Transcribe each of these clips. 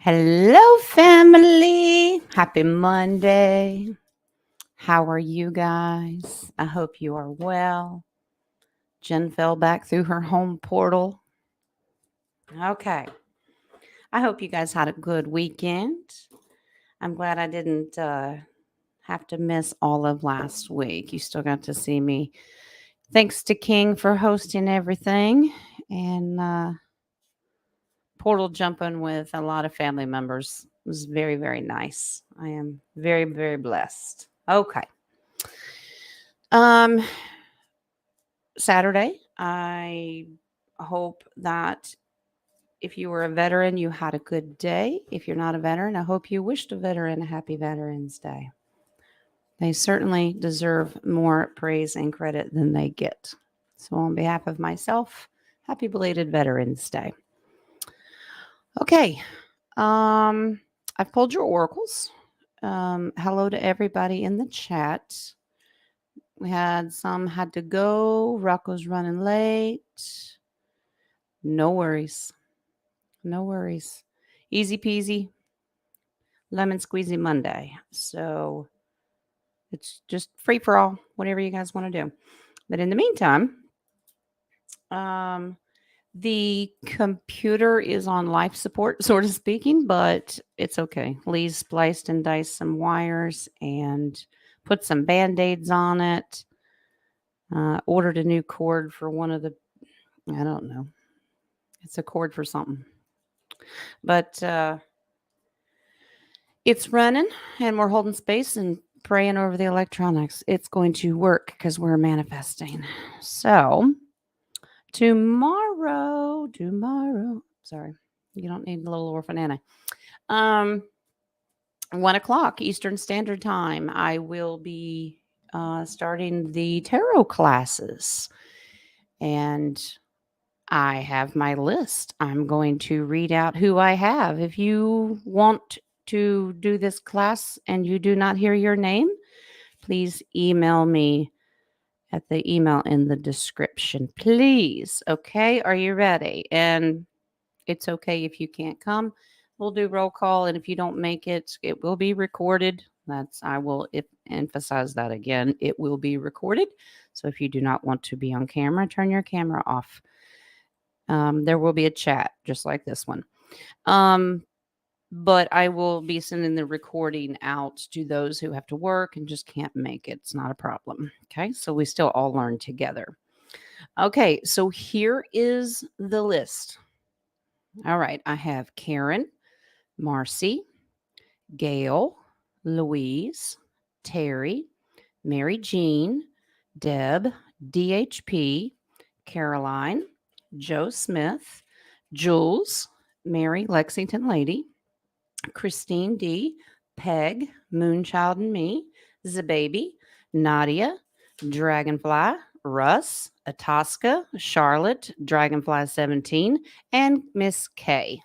Hello, family. Happy Monday. How are you guys? I hope you are well. Jen fell back through her home portal. Okay. I hope you guys had a good weekend. I'm glad I didn't have to miss all of last week. You still got to see me. Thanks to King for hosting everything and portal jumping with a lot of family members. It was very, very nice. I am very, very blessed. Okay. Um, Saturday, I hope that if you were a veteran, you had a good day. If you're not a veteran, I hope you wished a veteran a happy Veterans Day. They certainly deserve more praise and credit than they get. So, on behalf of myself, happy belated Veterans Day. Okay, I've pulled your oracles. Hello to everybody in the chat. We had some had to go. Rocco's running late. No worries. No worries. Easy peasy. Lemon squeezy Monday. So it's just free for all, whatever you guys want to do. But in the meantime, um, the computer is on life support, sort of speaking, but it's okay. Lee spliced and diced some wires and put some band-aids on it. Ordered a new cord for one of the, I don't know. It's a cord for something. But it's running and we're holding space and praying over the electronics. It's going to work because we're manifesting. So tomorrow, sorry, you don't need the little orphan Anna. 1:00 Eastern Standard Time, I will be starting the tarot classes. And I have my list. I'm going to read out who I have. If you want to do this class and you do not hear your name, please email me at the email in the description, please. Okay, are you ready? And it's okay if you can't come. We'll do roll call, and if you don't make it, it will be recorded. I will emphasize that again. It will be recorded. So if you do not want to be on camera, turn your camera off. There will be a chat just like this one. But I will be sending the recording out to those who have to work and just can't make it. It's not a problem. Okay. So we still all learn together. Okay. So here is the list. All right. I have Karen, Marcy, Gail, Louise, Terry, Mary Jean, Deb, DHP, Caroline, Joe Smith, Jules, Mary Lexington Lady, Christine D, Peg, Moonchild and Me, Zababy, Nadia, Dragonfly, Russ, Atasca, Charlotte, Dragonfly 17, and Miss K.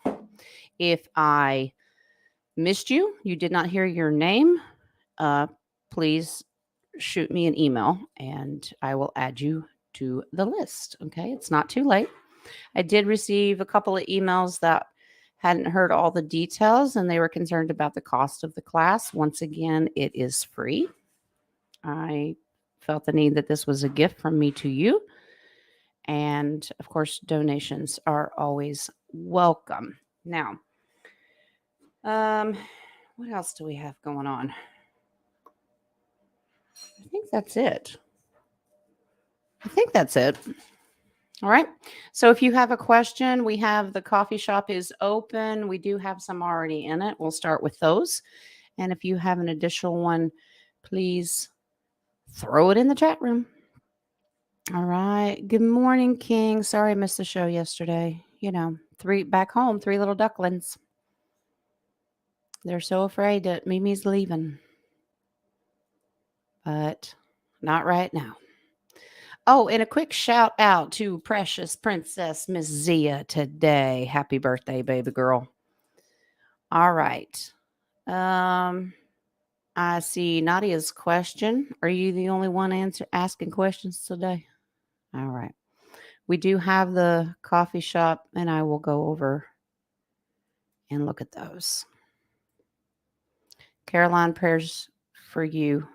If I missed you, you did not hear your name, please shoot me an email and I will add you to the list. Okay, it's not too late. I did receive a couple of emails that hadn't heard all the details and they were concerned about the cost of the class. Once again, it is free. I felt the need that this was a gift from me to you. And of course, donations are always welcome. Now, what else do we have going on? I think that's it. All right. So if you have a question, we have the coffee shop is open. We do have some already in it. We'll start with those. And if you have an additional one, please throw it in the chat room. All right. Good morning, King. Sorry I missed the show yesterday. You know, back home, 3 little ducklings. They're so afraid that Mimi's leaving. But not right now. Oh, and a quick shout out to precious Princess Miss Zia today. Happy birthday, baby girl. All right. I see Nadia's question. Are you the only one asking questions today? All right. We do have the coffee shop, and I will go over And look at those. Caroline, prayers for you.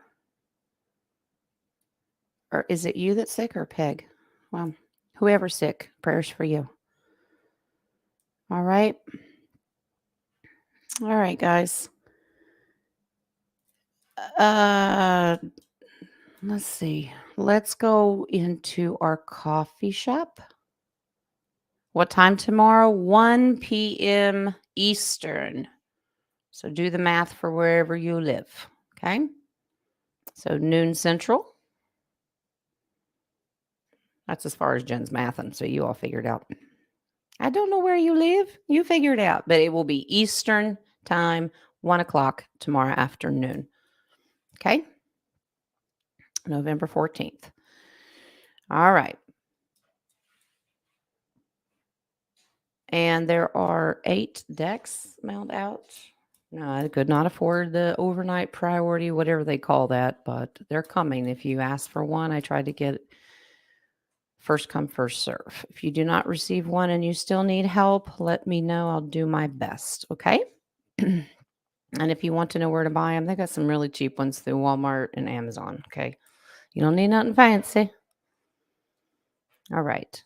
Or is it you that's sick or Peg? Well, whoever's sick, prayers for you. All right. All right, guys. Let's see. Let's go into our coffee shop. What time tomorrow? 1 p.m. Eastern. So do the math for wherever you live. Okay. So noon Central. That's as far as Jen's mathing. So you all figured out. I don't know where you live. You figure it out. But it will be Eastern time, 1 o'clock tomorrow afternoon. Okay. November 14th. All right. And there are 8 decks mailed out. No, I could not afford the overnight priority, whatever they call that, but they're coming. If you ask for one, I tried to get first come, first serve. If you do not receive one and you still need help, let me know. I'll do my best. Okay. And if you want to know where to buy them, they got some really cheap ones through Walmart and Amazon. Okay. You don't need nothing fancy. All right.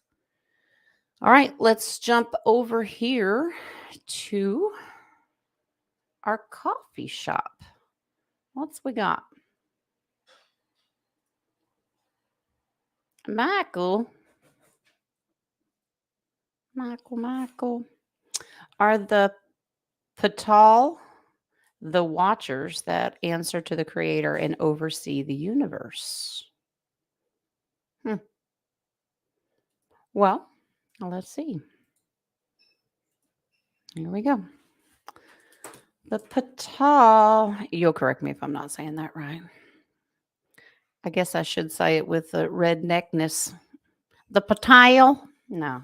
All right. Let's jump over here to our coffee shop. What's we got? Michael. Are the Patal the watchers that answer to the creator and oversee the universe? Well, let's see. Here we go. The Patal, you'll correct me if I'm not saying that right. I guess I should say it with the redneckness. The Patal? No,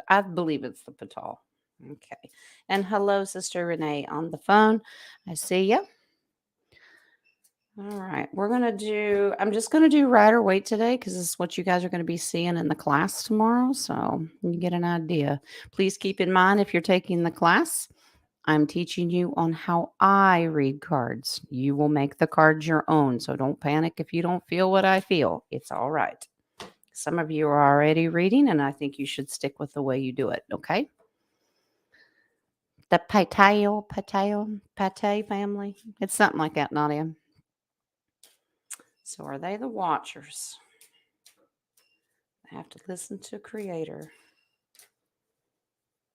I believe it's the Patal. Okay. And hello, Sister Renee on the phone. I see you. All right. I'm just going to do rider weight today because this is what you guys are going to be seeing in the class tomorrow. So you get an idea. Please keep in mind if you're taking the class, I'm teaching you on how I read cards. You will make the cards your own. So don't panic if you don't feel what I feel. It's all right. Some of you are already reading, and I think you should stick with the way you do it. Okay. The Pate family. It's something like that, Nadia. So are they the watchers? I have to listen to creator.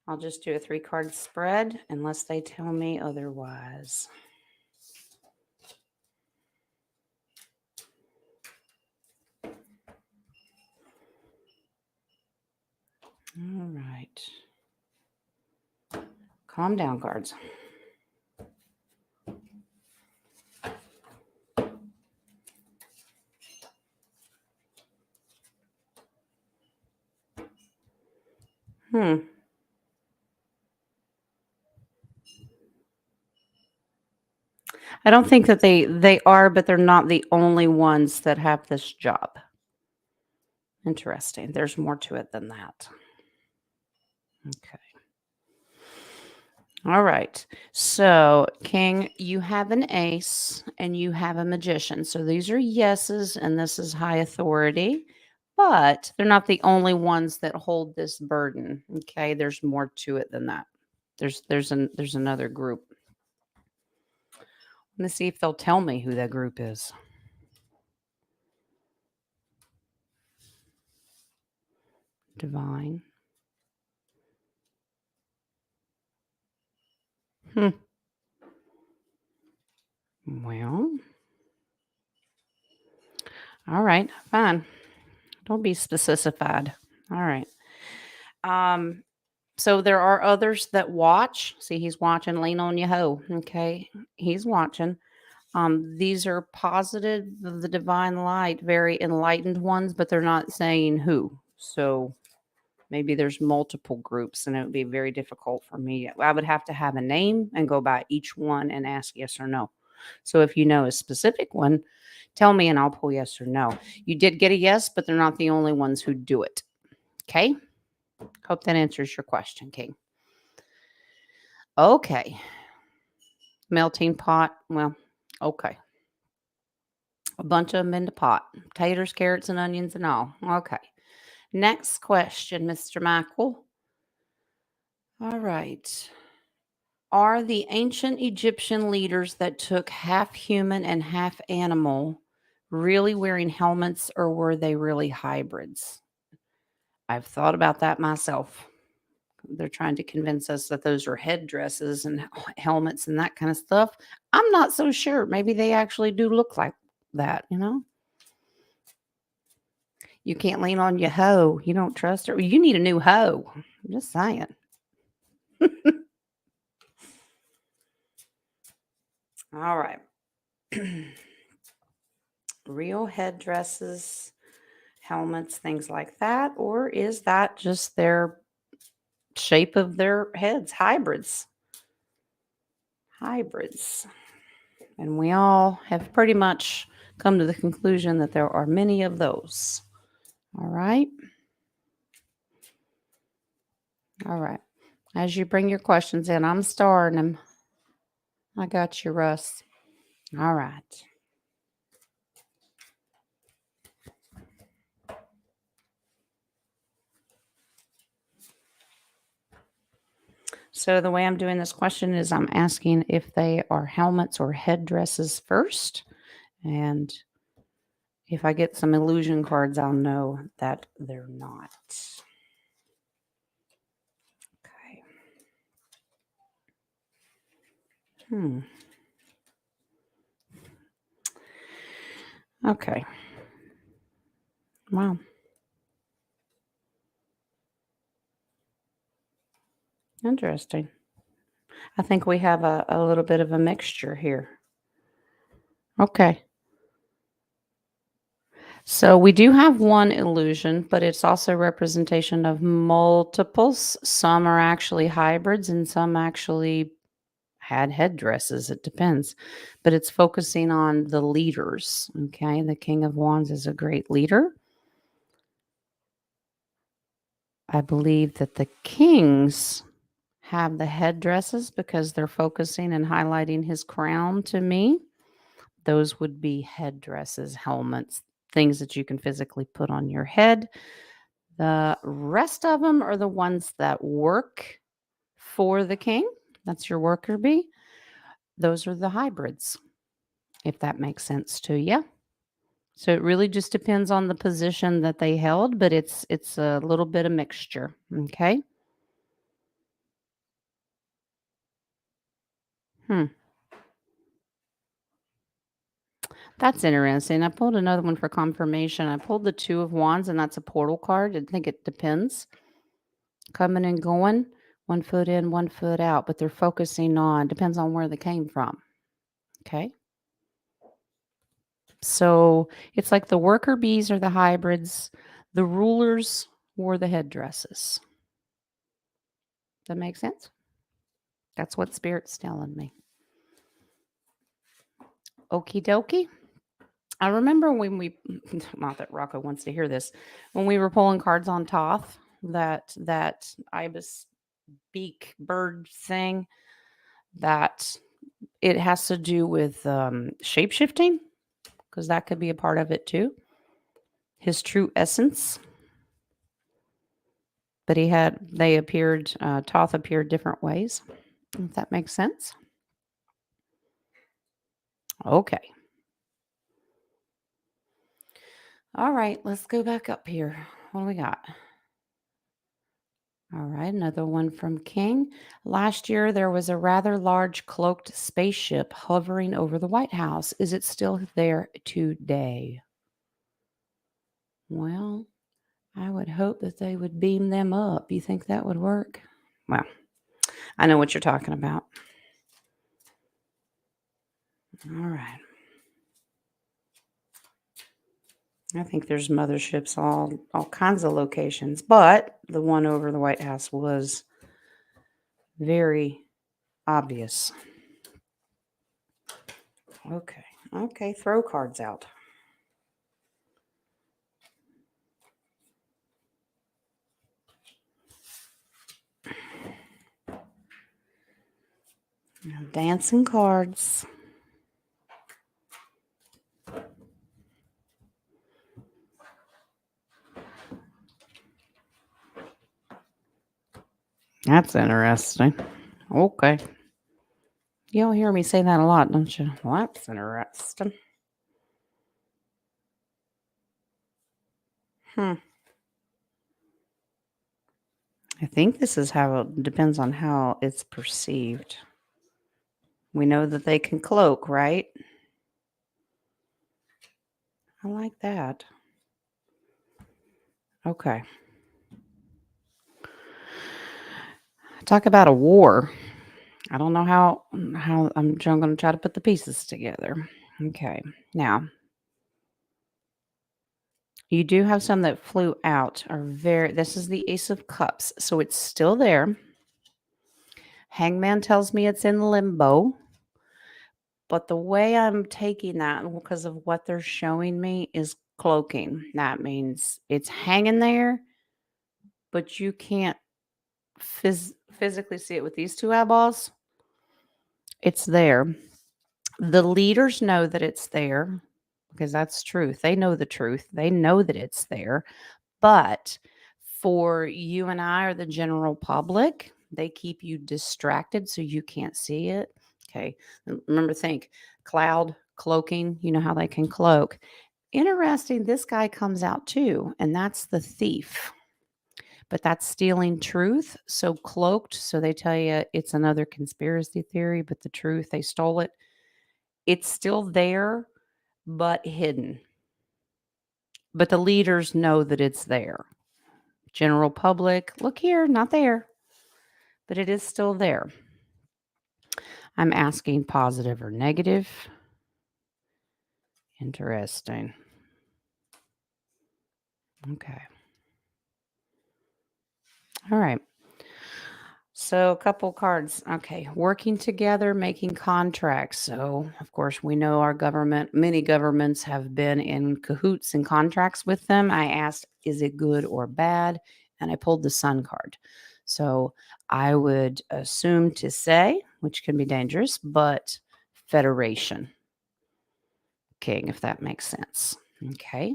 I'll just do a 3-card spread unless they tell me otherwise. All right. Calm down, cards. I don't think that they are, but they're not the only ones that have this job. Interesting. There's more to it than that. Okay. All right. So, King, you have an ace and you have a magician. So these are yeses, and this is high authority, but they're not the only ones that hold this burden. Okay. There's more to it than that. There's another group. Let's see if they'll tell me who that group is. Divine. Well, all right, fine. Don't be specified. All right. So there are others that watch. See, he's watching. Lean on your hoe. Okay, he's watching. These are positive of the divine light, very enlightened ones, but they're not saying who. So maybe there's multiple groups, and it would be very difficult for me. I would have to have a name and go by each one and ask yes or no. So if you know a specific one, tell me and I'll pull yes or no. You did get a yes, but they're not the only ones who do it. Okay. Hope that answers your question, King. Okay. Melting pot. Well, okay. A bunch of them in the pot. Taters, carrots, and onions and all. Okay. Next question, Mr. Michael. All right. Are the ancient Egyptian leaders that took half human and half animal really wearing helmets or were they really hybrids? I've thought about that myself. They're trying to convince us that those are headdresses and helmets and that kind of stuff. I'm not so sure. Maybe they actually do look like that, you know? You can't lean on your hoe. You don't trust her. You need a new hoe. I'm just saying. All right. Real headdresses, helmets, things like that? Or is that just their shape of their heads? Hybrids. Hybrids. And we all have pretty much come to the conclusion that there are many of those. All right. All right. As you bring your questions in, I'm starring them. I got you, Russ. All right. So the way I'm doing this question is I'm asking if they are helmets or headdresses first. And if I get some illusion cards, I'll know that they're not. Okay. Hmm. Okay. Wow. Interesting. I think we have a little bit of a mixture here. Okay. So we do have one illusion, but it's also representation of multiples. Some are actually hybrids and some actually had headdresses. It depends. But it's focusing on the leaders. Okay. The King of Wands is a great leader. I believe that the kings have the headdresses because they're focusing and highlighting his crown to me. Those would be headdresses, helmets, things that you can physically put on your head. The rest of them are the ones that work for the king. That's your worker bee. Those are the hybrids, if that makes sense to you. So it really just depends on the position that they held, but it's a little bit of mixture. Okay. Hmm. That's interesting. I pulled another one for confirmation. I pulled the Two of Wands, and that's a portal card. I think it depends. Coming and going, one foot in, one foot out, but they're focusing on, depends on where they came from. Okay. So it's like the worker bees are the hybrids, the rulers wore the headdresses. That makes sense? That's what Spirit's telling me. Okie dokie. I remember when we, not that Rocco wants to hear this, when we were pulling cards on Toth, that ibis beak bird thing, that it has to do with shape shifting, because that could be a part of it too. His true essence. But they appeared, Toth appeared different ways, if that makes sense. Okay. All right, let's go back up here. What do we got? All right, another one from King. Last year, there was a rather large cloaked spaceship hovering over the White House. Is it still there today? Well, I would hope that they would beam them up. You think that would work? Well, I know what you're talking about. All right. I think there's motherships all kinds of locations, but the one over the White House was very obvious. Okay. Okay, throw cards out. Dancing cards. That's interesting. Okay. You'll hear me say that a lot, don't you? Well, that's interesting. Hmm. I think this is how it depends on how it's perceived. We know that they can cloak, right? I like that. Okay. Talk about a war. I don't know how I'm going to try to put the pieces together. Okay. Now, you do have some that flew out are very this is the Ace of Cups, so it's still there. Hangman tells me it's in limbo, but the way I'm taking that because of what they're showing me is cloaking. That means it's hanging there, but you can't physically see it with these two eyeballs. It's there. The leaders know that it's there because that's truth. They know the truth. They know that it's there. But for you and I or the general public, they keep you distracted so you can't see it. Okay. Remember, think cloud cloaking. You know how they can cloak. Interesting. This guy comes out too, and that's the thief. But that's stealing truth. So cloaked. So they tell you it's another conspiracy theory, but the truth, they stole it. It's still there, but hidden. But the leaders know that it's there. General public, look here, not there, but it is still there. I'm asking positive or negative. Interesting. Okay. All right. So, a couple cards. Okay. Working together, making contracts. So, of course, we know our government, many governments have been in cahoots and contracts with them. I asked, is it good or bad? And I pulled the Sun card. So, I would assume to say, which can be dangerous, but Federation King, if that makes sense. Okay.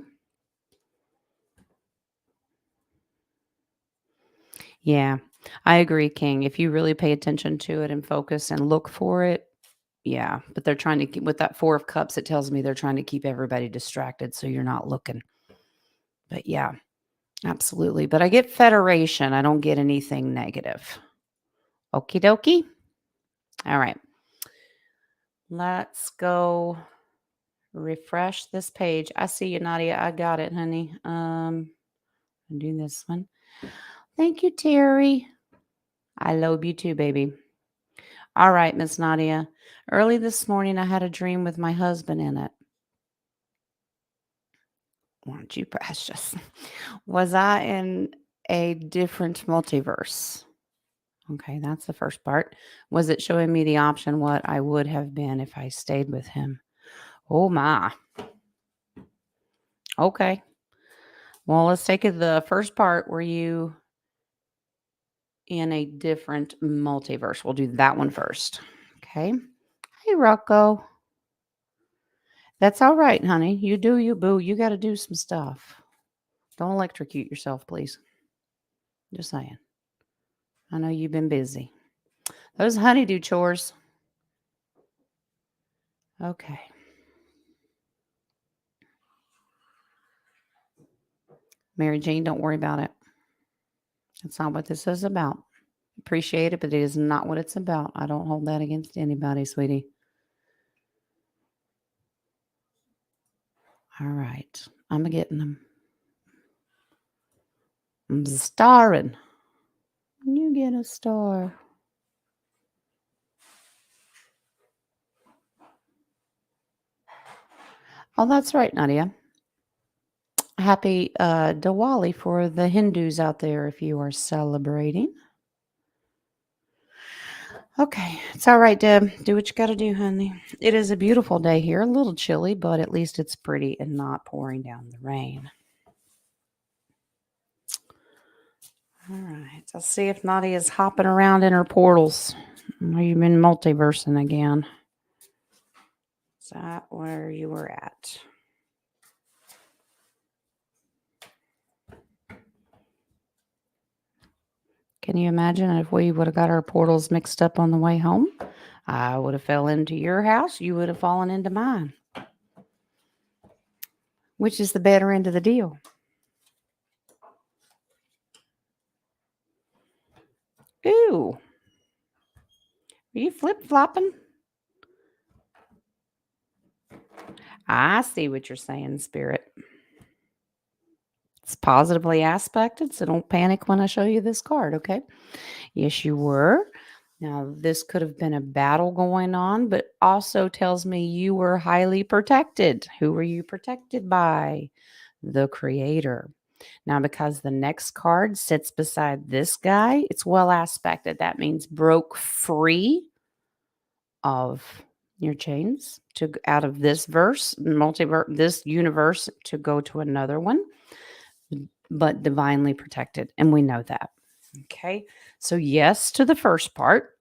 Yeah, I agree, King. If you really pay attention to it and focus and look for it, yeah. But they're trying to keep with that Four of Cups, it tells me they're trying to keep everybody distracted so you're not looking. But yeah, absolutely. But I get Federation. I don't get anything negative. Okie dokie. All right. Let's go refresh this page. I see you, Nadia. I got it, honey. Do this one. Thank you, Terry. I love you too, baby. All right, Miss Nadia. Early this morning, I had a dream with my husband in it. Weren't you precious? Was I in a different multiverse? Okay, that's the first part. Was it showing me the option what I would have been if I stayed with him? Oh my. Okay. Well, let's take it the first part. Were you in a different multiverse? We'll do that one first. Okay. Hey, Rocco. That's all right, honey. You do you, boo. You got to do some stuff. Don't electrocute yourself, please. Just saying. I know you've been busy. Those honeydew chores. Okay. Mary Jane, don't worry about it. That's not what this is about. Appreciate it, but it is not what it's about. I don't hold that against anybody, sweetie. All right. I'm getting them. I'm starring. You get a star. Oh, that's right, Nadia. Happy Diwali for the Hindus out there if you are celebrating. Okay, it's all right, Deb. Do what you got to do, honey. It is a beautiful day here. A little chilly, but at least it's pretty and not pouring down the rain. All right, let's see if Nadia's hopping around in her portals. You've been multiversing again. Is that where you were at? Can you imagine if we would have got our portals mixed up on the way home? I would have fell into your house. You would have fallen into mine. Which is the better end of the deal? Ooh. Are you flip-flopping? I see what you're saying, Spirit. It's positively aspected, so don't panic when I show you this card, okay? Yes, you were. Now, this could have been a battle going on, but also tells me you were highly protected. Who were you protected by? The Creator. Now, because the next card sits beside this guy, it's well aspected. That means broke free of your chains to out of this verse, this universe to go to another one, but divinely protected. And we know that. Okay. So, yes to the first part.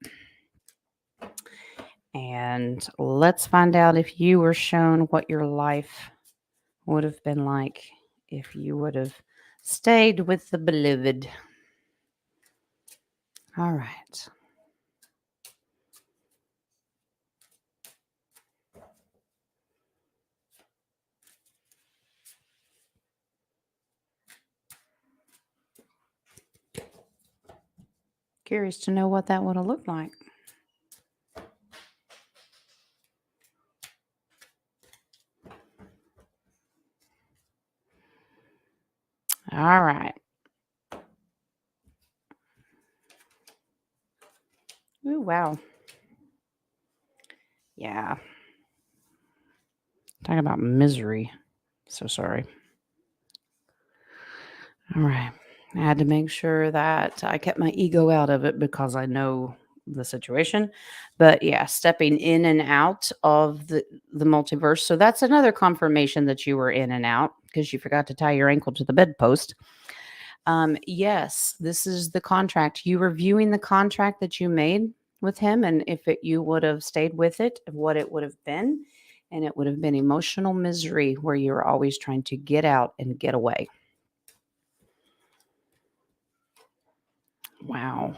And let's find out if you were shown what your life would have been like if you would have stayed with the beloved. All right. Curious to know what that would have looked like. All right. Ooh, wow. Yeah. Talking about misery. So sorry. All right. I had to make sure that I kept my ego out of it because I know the situation. But yeah, stepping in and out of the multiverse. So that's another confirmation that you were in and out because you forgot to tie your ankle to the bedpost. Yes, this is the contract. You were viewing the contract that you made with him, and if you would have stayed with it, what it would have been, and it would have been emotional misery where you were always trying to get out and get away. Wow,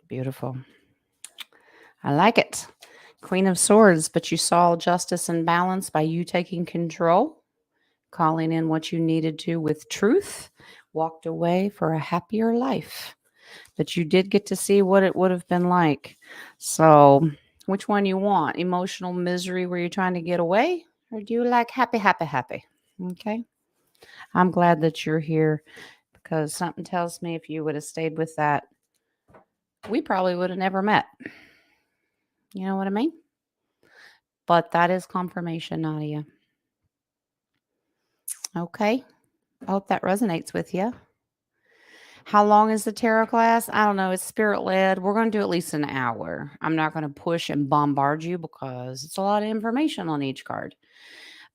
beautiful. I like it. Queen of Swords, but you saw justice and balance by you taking control, calling in what you needed to with truth, walked away for a happier life. But you did get to see what it would have been like. So, which one you want? Emotional misery where you're trying to get away? Or do you like happy, happy, happy? Okay. I'm glad that you're here because something tells me if you would have stayed with that, we probably would have never met. You know what I mean? But that is confirmation, Nadia. Okay. I hope that resonates with you. How long is the tarot class? I don't know. It's spirit led. We're going to do at least an hour. I'm not going to push and bombard you because it's a lot of information on each card.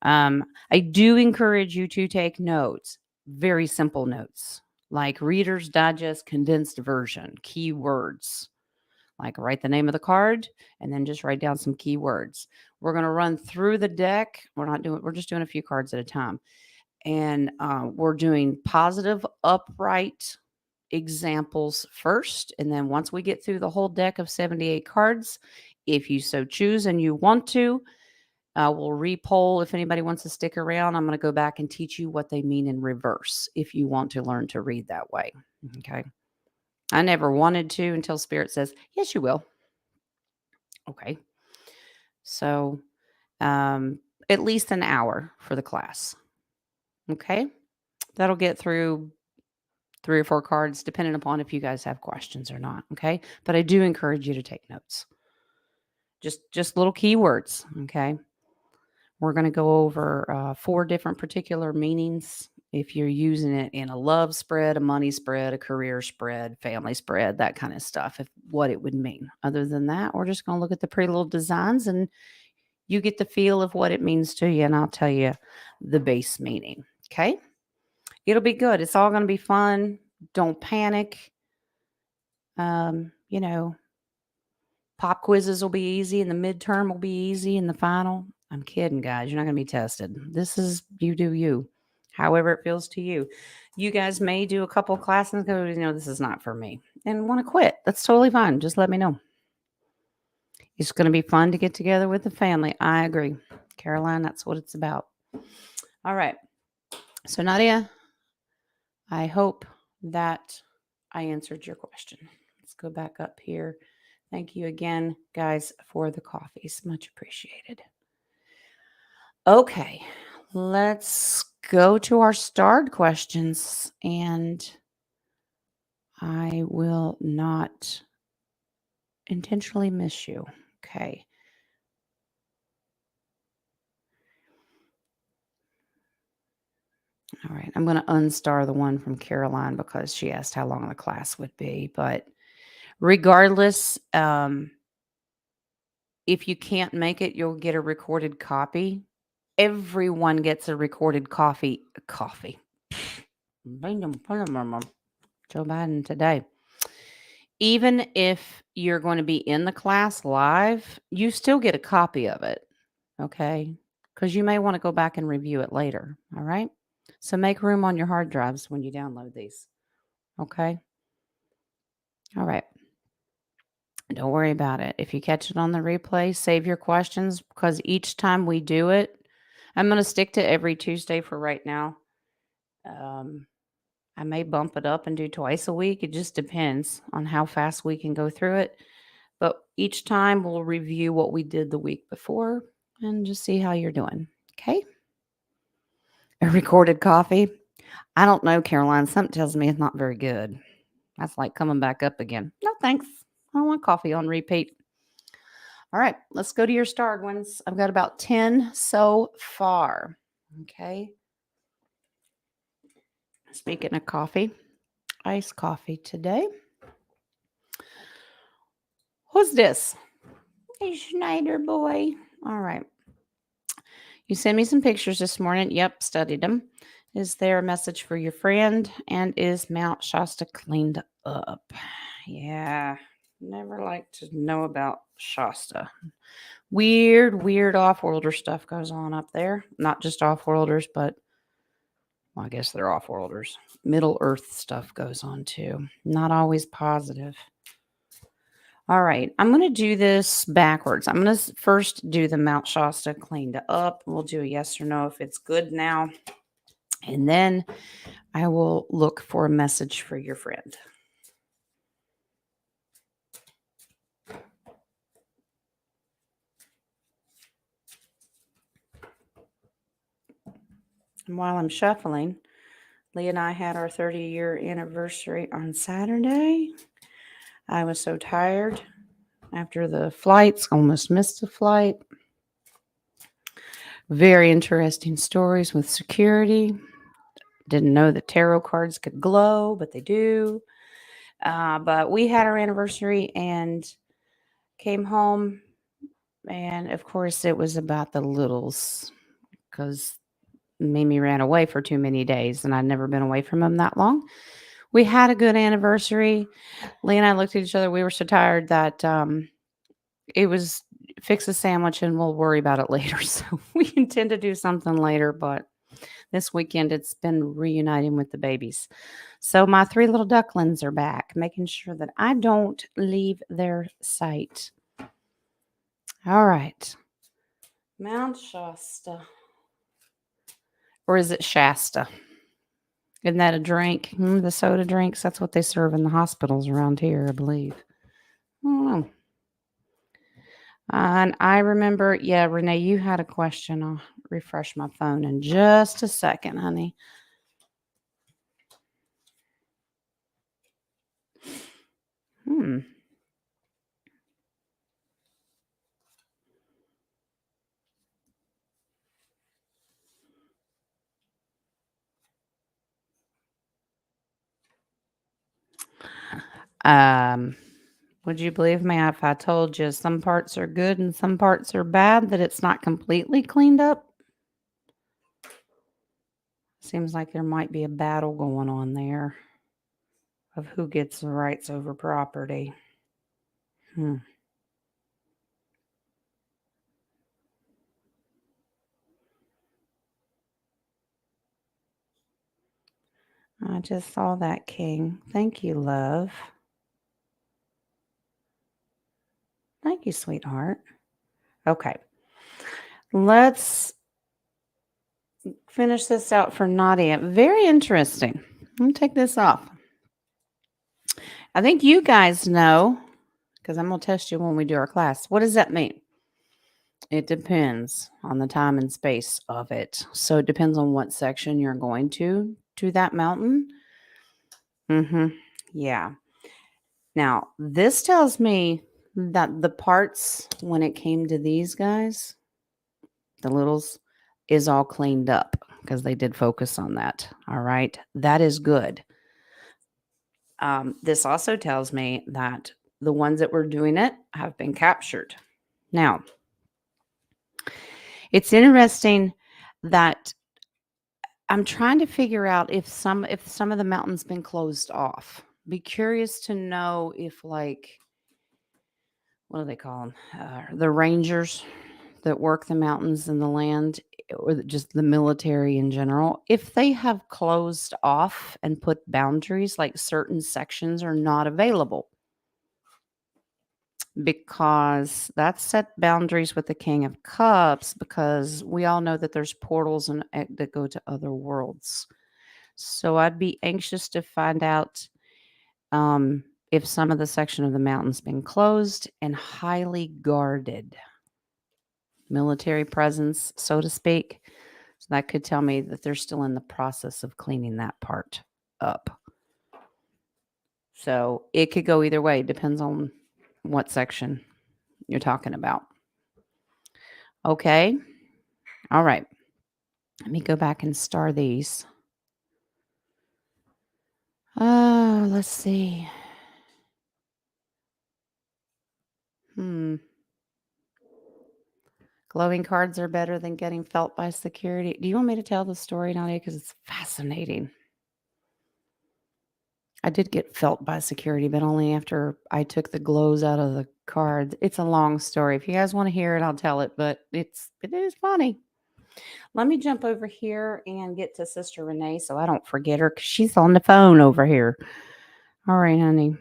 I do encourage you to take notes, very simple notes, like Reader's Digest condensed version, keywords. Like write the name of the card and then just write down some keywords. We're going to run through the deck. We're just doing a few cards at a time. And we're doing positive, upright examples first. And then once we get through the whole deck of 78 cards, if you so choose and you want to, we'll repoll. If anybody wants to stick around, I'm going to go back and teach you what they mean in reverse if you want to learn to read that way. Okay. I never wanted to until Spirit says, yes, you will. Okay. So at least an hour for the class. Okay. That'll get through 3 or 4 cards, depending upon if you guys have questions or not. Okay. But I do encourage you to take notes. Just little keywords. Okay. We're going to go over 4 different particular meanings. If you're using it in a love spread, a money spread, a career spread, family spread, that kind of stuff, what it would mean. Other than that, we're just going to look at the pretty little designs and you get the feel of what it means to you. And I'll tell you the base meaning. Okay. It'll be good. It's all going to be fun. Don't panic. You know, pop quizzes will be easy and the midterm will be easy and the final. I'm kidding, guys. You're not going to be tested. This is you do you, however it feels to you. You guys may do a couple classes and go, this is not for me and want to quit. That's totally fine. Just let me know. It's going to be fun to get together with the family. I agree. Caroline, that's what it's about. All right. So, Nadia, I hope that I answered your question. Let's go back up here. Thank you again, guys, for the coffees. Much appreciated. Okay, let's go to our starred questions, and I will not intentionally miss you. Okay. All right. I'm going to unstar the one from Caroline because she asked how long the class would be. But regardless, if you can't make it, you'll get a recorded copy. Everyone gets a recorded coffee. Joe Biden today. Even if you're going to be in the class live, you still get a copy of it. Okay. Because you may want to go back and review it later. All right. So make room on your hard drives when you download these. Okay. All right. Don't worry about it. If you catch it on the replay, save your questions because each time we do it, I'm going to stick to every Tuesday for right now. I may bump it up and do twice a week. It just depends on how fast we can go through it. But each time we'll review what we did the week before and just see how you're doing. Okay. A recorded coffee. I don't know, Caroline. Something tells me it's not very good. That's like coming back up again. No, thanks. I don't want coffee on repeat. All right, let's go to your starred ones. I've got about 10 so far. Okay. Speaking of coffee, iced coffee today. Who's this? Hey, Schneider boy. All right. You sent me some pictures this morning. Yep, studied them. Is there a message for your friend? And is Mount Shasta cleaned up? Yeah, never like to know about Shasta. Weird off-worlder stuff goes on up there. Not just off-worlders, but well, I guess they're off-worlders. Middle Earth stuff goes on too. Not always positive. All right, I'm going to do this backwards. I'm going to first do the Mount Shasta cleaned up. We'll do a yes or no if it's good now. And then I will look for a message for your friend. And while I'm shuffling, Lee and I had our 30-year anniversary on Saturday. I was so tired after the flights, almost missed the flight. Very interesting stories with security. Didn't know that tarot cards could glow, but they do. But we had our anniversary and came home. And of course, it was about the littles because Mimi ran away for too many days and I'd never been away from him that long. We had a good anniversary. Lee and I looked at each other. We were so tired that it was fix a sandwich and we'll worry about it later. So we intend to do something later, but this weekend it's been reuniting with the babies. So my 3 little ducklings are back, making sure that I don't leave their sight. All right. Mount Shasta. Or is it Shasta? Isn't that a drink? The soda drinks, that's what they serve in the hospitals around here, I believe. I don't know. And I remember, yeah, Renee, you had a question. I'll refresh my phone in just a second, honey. Would you believe me if I told you some parts are good and some parts are bad, that it's not completely cleaned up? Seems like there might be a battle going on there. of who gets the rights over property. I just saw that, King. Thank you, love. Thank you, sweetheart. Okay. Let's finish this out for Nadia. Very interesting. Let me take this off. I think you guys know, because I'm going to test you when we do our class. What does that mean? It depends on the time and space of it. So it depends on what section you're going to that mountain. Yeah. Now, this tells me that the parts, when it came to these guys, the littles, is all cleaned up because they did focus on that. All right. That is good. This also tells me that the ones that were doing it have been captured. Now, it's interesting that I'm trying to figure out if some of the mountains been closed off. Be curious to know if, like, what do they call them? The rangers that work the mountains and the land, or just the military in general, if they have closed off and put boundaries, like certain sections are not available, because that set boundaries with the King of Cups, because we all know that there's portals and that go to other worlds. So I'd be anxious to find out if some of the section of the mountain's been closed and highly guarded. Military presence, so to speak. So that could tell me that they're still in the process of cleaning that part up. So it could go either way. Depends on what section you're talking about. Okay. All right. Let me go back and star these. Let's see. Glowing cards are better than getting felt by security. Do you want me to tell the story, Nadia? Because it's fascinating. I did get felt by security, but only after I took the glows out of the cards. It's a long story. If you guys want to hear it, I'll tell it, but it is funny. Let me jump over here and get to Sister Renee so I don't forget her, because she's on the phone over here. All right, honey.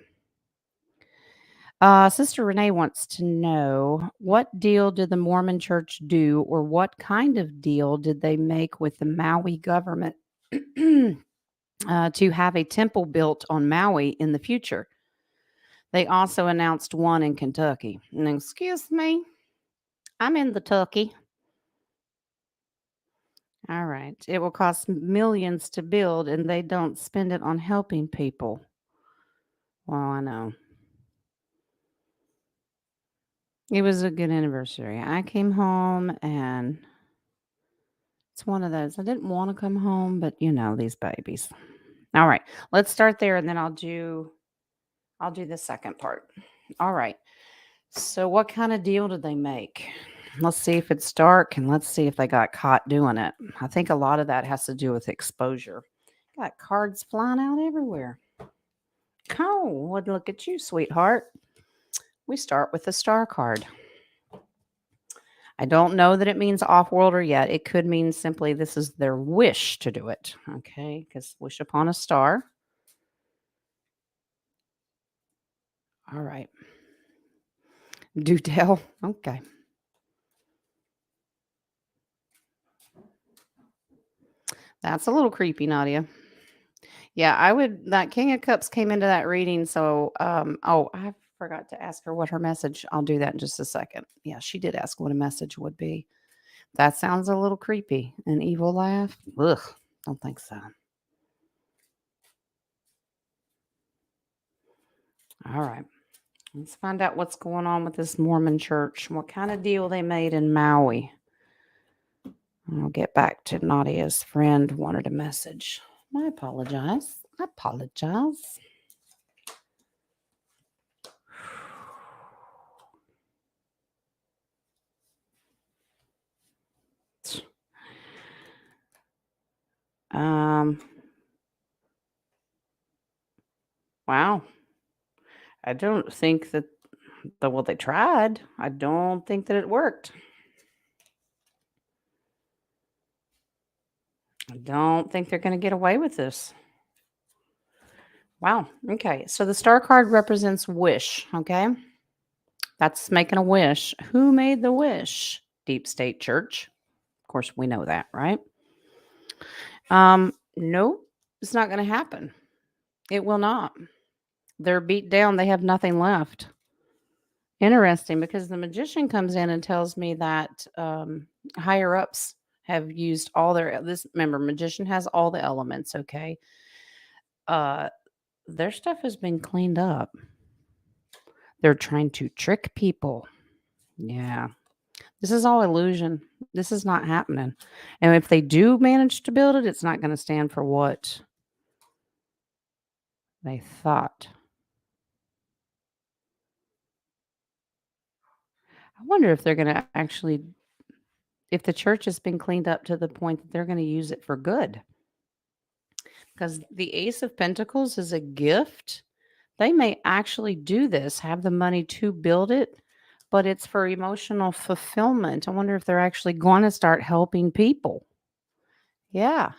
Sister Renee wants to know, what deal did the Mormon church do, or what kind of deal did they make with the Maui government to have a temple built on Maui in the future? They also announced one in Kentucky. And excuse me, I'm in the Tucky. All right. It will cost millions to build, and they don't spend it on helping people. Well, I know. It was a good anniversary. I came home, and it's one of those. I didn't want to come home, but these babies. All right. Let's start there, and then I'll do the second part. All right. So what kind of deal did they make? Let's see if it's dark, and let's see if they got caught doing it. I think a lot of that has to do with exposure. Got cards flying out everywhere. Oh, well, look at you, sweetheart. We start with the star card. I don't know that it means off-worlder yet. It could mean simply this is their wish to do it. Okay, because wish upon a star. All right. Do tell. Okay. That's a little creepy, Nadia. Yeah, that King of Cups came into that reading. So, I forgot to ask her what her message. I'll do that in just a second. Yeah, she did ask what a message would be. That sounds a little creepy. An evil laugh? Ugh, don't think so. All right. Let's find out what's going on with this Mormon church. What kind of deal they made in Maui. I'll get back to Nadia's friend wanted a message. I apologize. Um, Wow. I don't think that well, they tried. I don't think that it worked. I don't think they're going to get away with this. Wow. Okay. So the star card represents wish. Okay. That's making a wish. Who made the wish? Deep State Church. Of course, we know that, right? Nope. It's not going to happen. It will not. They're beat down. They have nothing left. Interesting, because the magician comes in and tells me that higher ups have used all this. Remember, magician has all the elements. Okay. Uh, their stuff has been cleaned up. They're trying to trick people. Yeah. This is all illusion. This is not happening. And if they do manage to build it, it's not going to stand for what they thought. I wonder if they're going to actually, if the church has been cleaned up to the point that they're going to use it for good. Because the Ace of Pentacles is a gift. They may actually do this, have the money to build it, but it's for emotional fulfillment. I wonder if they're actually going to start helping people. Yeah.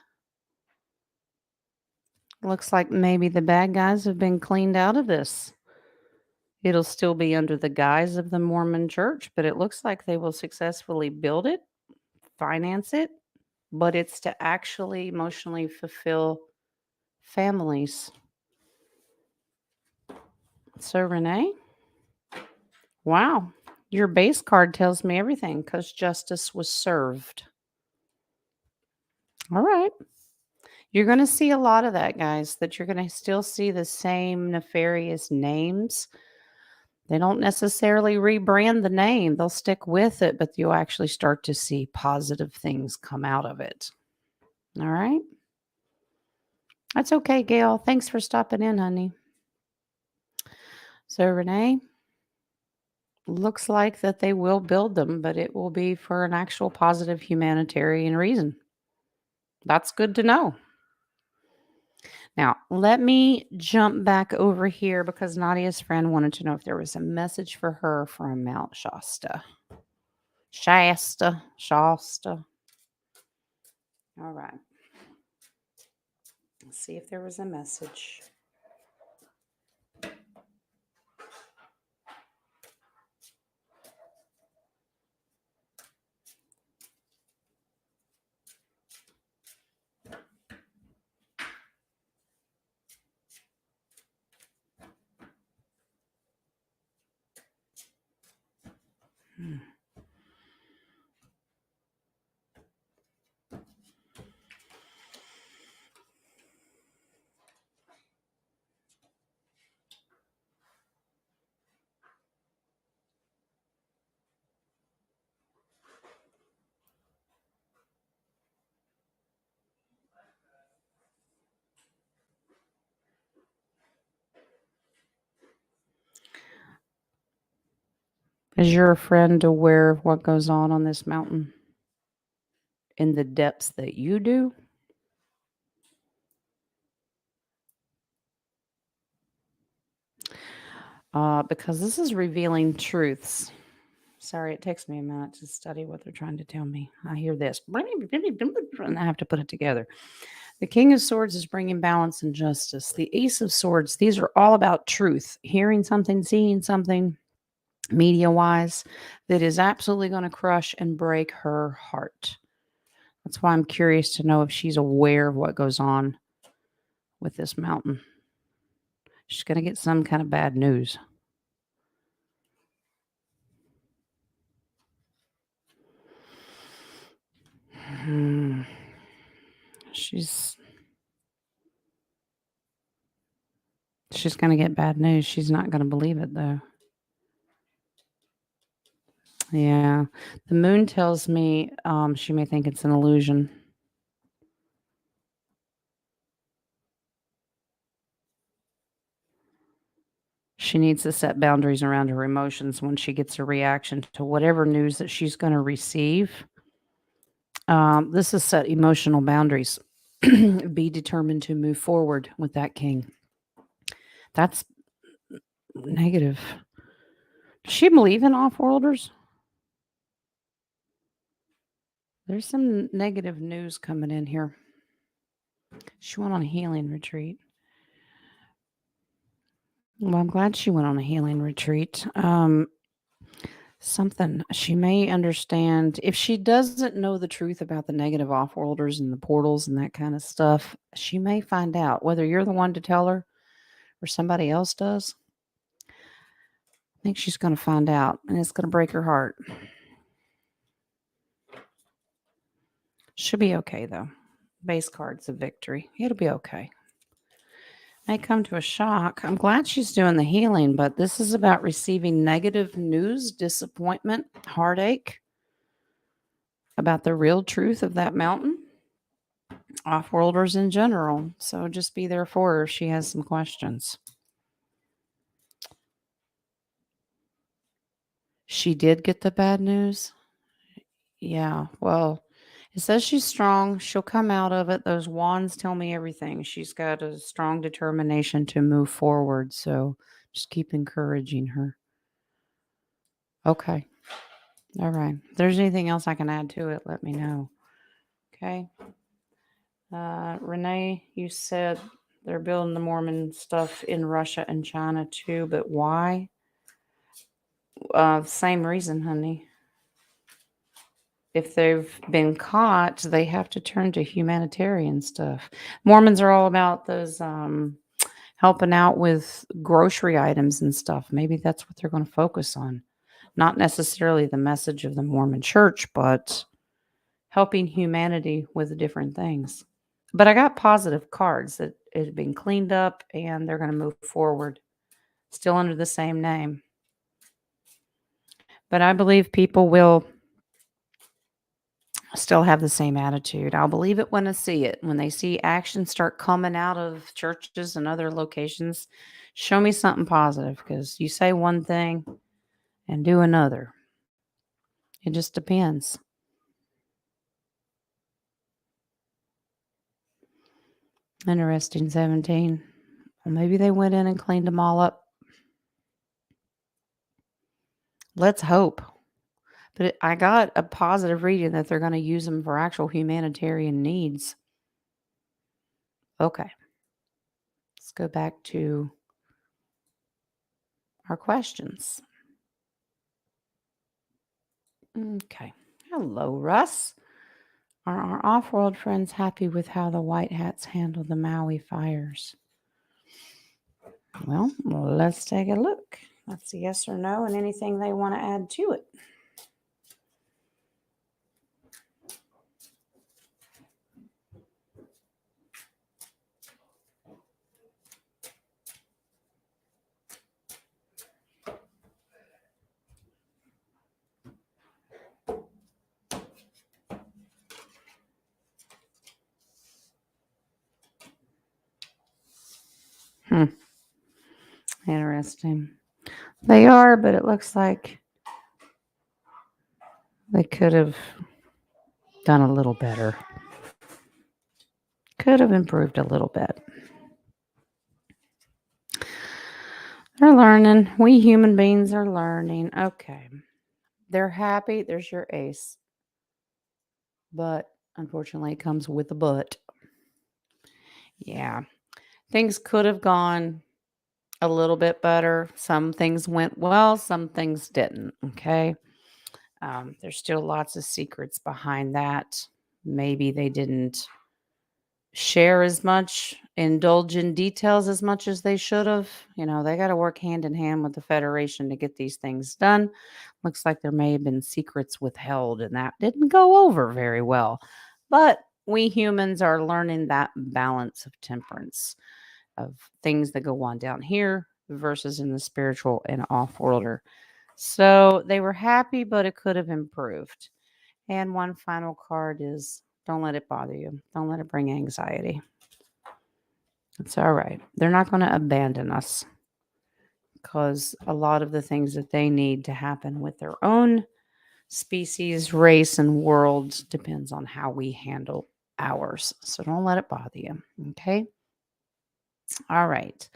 Looks like maybe the bad guys have been cleaned out of this. It'll still be under the guise of the Mormon church, but it looks like they will successfully build it, finance it, but it's to actually emotionally fulfill families. So, Renee, wow, your base card tells me everything because justice was served. All right. You're going to see a lot of that, guys, that you're going to still see the same nefarious names. They don't necessarily rebrand the name, they'll stick with it, but you'll actually start to see positive things come out of it. All right. That's okay, Gail. Thanks for stopping in, honey. So, Renee, looks like that they will build them, but it will be for an actual positive humanitarian reason. That's good to know. Now, let me jump back over here because Nadia's friend wanted to know if there was a message for her from Mount Shasta. Shasta. All right. Let's see if there was a message. Is your friend aware of what goes on this mountain in the depths that you do? Because this is revealing truths. Sorry, it takes me a minute to study what they're trying to tell me. I hear this, and I have to put it together. The King of Swords is bringing balance and justice. The Ace of Swords, these are all about truth, hearing something, seeing something, media-wise, that is absolutely going to crush and break her heart. That's why I'm curious to know if she's aware of what goes on with this mountain. She's going to get some kind of bad news. She's going to get bad news. She's not going to believe it, though. Yeah. The moon tells me she may think it's an illusion. She needs to set boundaries around her emotions when she gets a reaction to whatever news that she's going to receive. This is set emotional boundaries. Be determined to move forward with that king. That's negative. Does she believe in off-worlders? There's some negative news coming in here. She went on a healing retreat. Well, I'm glad she went on a healing retreat. Something she may understand if she doesn't know the truth about the negative off-worlders and the portals and that kind of stuff. She may find out whether you're the one to tell her or somebody else does. I think she's going to find out, and it's going to break her heart. She'll be okay though. Base card's a victory. It'll be okay. May come to a shock. I'm glad she's doing the healing, but this is about receiving negative news, disappointment, heartache about the real truth of that mountain, off-worlders in general. So just be there for her if she has some questions. She did get the bad news. Yeah, well, it says she's strong. She'll come out of it. Those wands tell me everything. She's got a strong determination to move forward. So just keep encouraging her. Okay. All right. If there's anything else I can add to it, let me know. Okay. Renee, you said they're building the Mormon stuff in Russia and China too, but why? Same reason, honey. If they've been caught, they have to turn to humanitarian stuff. Mormons are all about those helping out with grocery items and stuff. Maybe that's what they're going to focus on. Not necessarily the message of the Mormon church, but helping humanity with different things. But I got positive cards that it had been cleaned up and they're going to move forward, still under the same name. But I believe people will still have the same attitude. I'll believe it when I see it. When they see action start coming out of churches and other locations, show me something positive because you say one thing and do another. It just depends. Interesting, 17. Well, maybe they went in and cleaned them all up. Let's hope. But I got a positive reading that they're going to use them for actual humanitarian needs. Okay. Let's go back to our questions. Okay. Hello, Russ. Are our off-world friends happy with how the White Hats handled the Maui fires? Well, let's take a look. That's a yes or no and anything they want to add to it. Interesting. They are, but it looks like they could have done a little better. Could have improved a little bit. They're learning. We human beings are learning. Okay. They're happy. There's your ace. But unfortunately, it comes with a but. Yeah. Things could have gone a little bit better. Some things went well, some things didn't. Okay. There's still lots of secrets behind that. Maybe they didn't share as much, indulge in details as much as they should have. You know, they got to work hand in hand with the Federation to get these things done. Looks like there may have been secrets withheld, and that didn't go over very well. But we humans are learning that balance of temperance, of things that go on down here versus in the spiritual and off-worlder. So they were happy, but it could have improved. And one final card is don't let it bother you. Don't let it bring anxiety. It's all right. They're not going to abandon us because a lot of the things that they need to happen with their own species, race, and world depends on how we handle ours. So don't let it bother you. Okay. All right.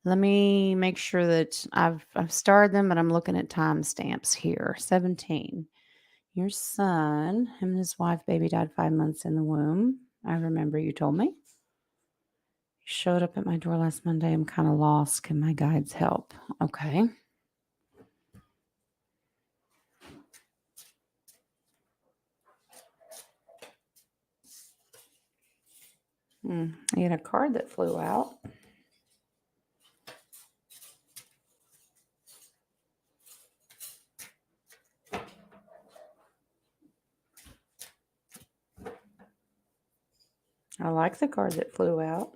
Let me make sure that I've starred them, but I'm looking at timestamps here. 17. Your son, him and his wife, baby died 5 months in the womb. I remember you told me. He showed up at my door last Monday. I'm kind of lost. Can my guides help? Okay. I had a card that flew out. I like the card that flew out.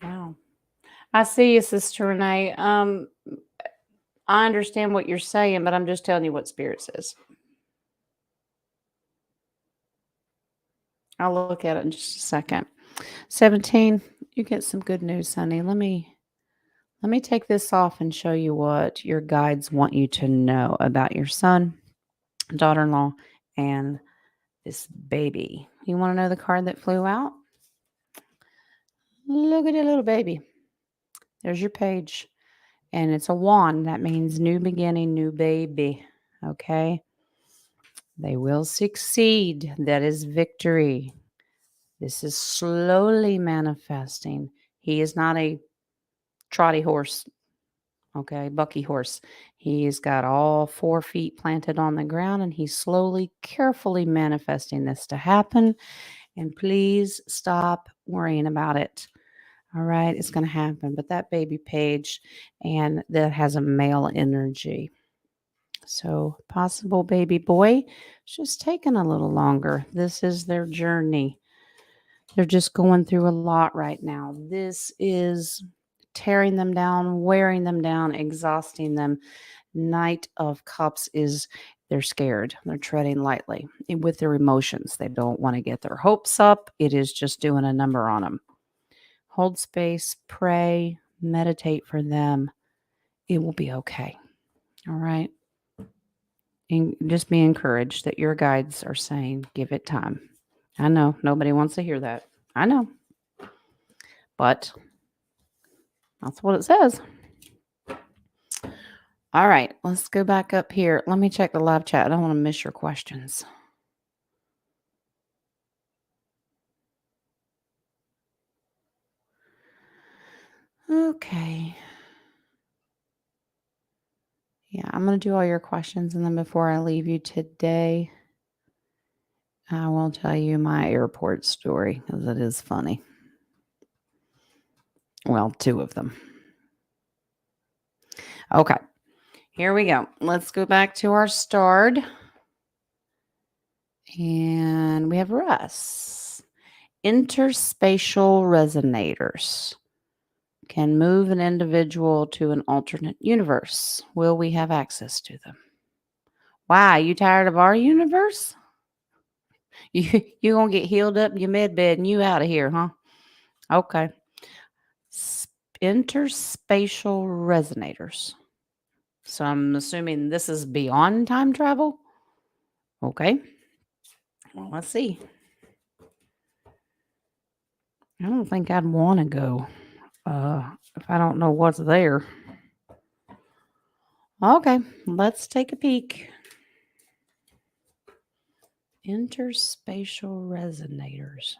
Wow. I see you, Sister Renee. I understand what you're saying, but I'm just telling you what Spirit says. I'll look at it in just a second. 17, you get some good news, honey. Let me take this off and show you what your guides want you to know about your son, daughter-in-law, and this baby. You want to know the card that flew out? Look at the little baby. There's your page. And it's a wand. That means new beginning, new baby. Okay? They will succeed. That is victory. This is slowly manifesting. He is not a trotty horse, okay, bucky horse. He's got all 4 feet planted on the ground and he's slowly, carefully manifesting this to happen. And please stop worrying about it. All right, it's going to happen. But that baby page, and that has a male energy. So, possible baby boy, it's just taking a little longer. This is their journey. They're just going through a lot right now. This is tearing them down, wearing them down, exhausting them. Knight of Cups is they're scared. They're treading lightly with their emotions. They don't want to get their hopes up. It is just doing a number on them. Hold space, pray, meditate for them. It will be okay. All right. And just be encouraged that your guides are saying, give it time. I know nobody wants to hear that. I know. But that's what it says. All right, let's go back up here. Let me check the live chat. I don't want to miss your questions. Okay. Yeah, I'm going to do all your questions. And then before I leave you today, I will tell you my airport story because it is funny. Well, 2 of them. Okay, here we go. Let's go back to our starred. And we have Russ. Interspatial resonators can move an individual to an alternate universe. Will we have access to them? Why? You tired of our universe? You gonna get healed up in your med bed and you out of here, huh? Okay. Interspatial resonators. So I'm assuming this is beyond time travel. Okay. Well, let's see. I don't think I'd want to go if I don't know what's there. Okay, let's take a peek. Interspatial resonators.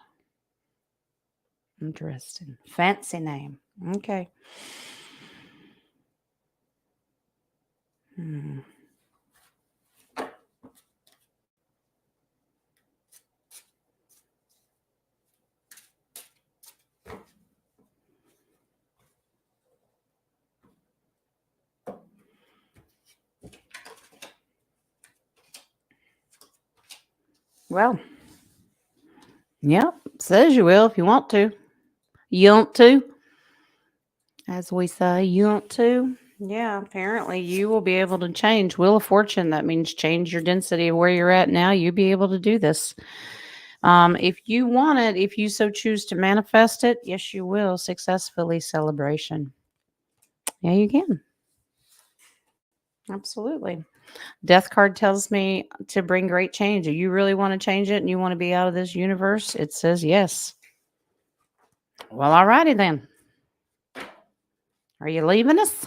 Interesting. Fancy name. Okay. Well, yep, says you will if you want to. You want to? As we say, you want to? Yeah, apparently you will be able to change. Wheel of Fortune, that means change your density of where you're at now. You'll be able to do this. If you want it, if you so choose to manifest it, yes, you will successfully. Celebration. Yeah, you can. Absolutely. Death card tells me to bring great change. If you really want to change it and you want to be out of this universe, it says yes. Well, alrighty then. Are you leaving us?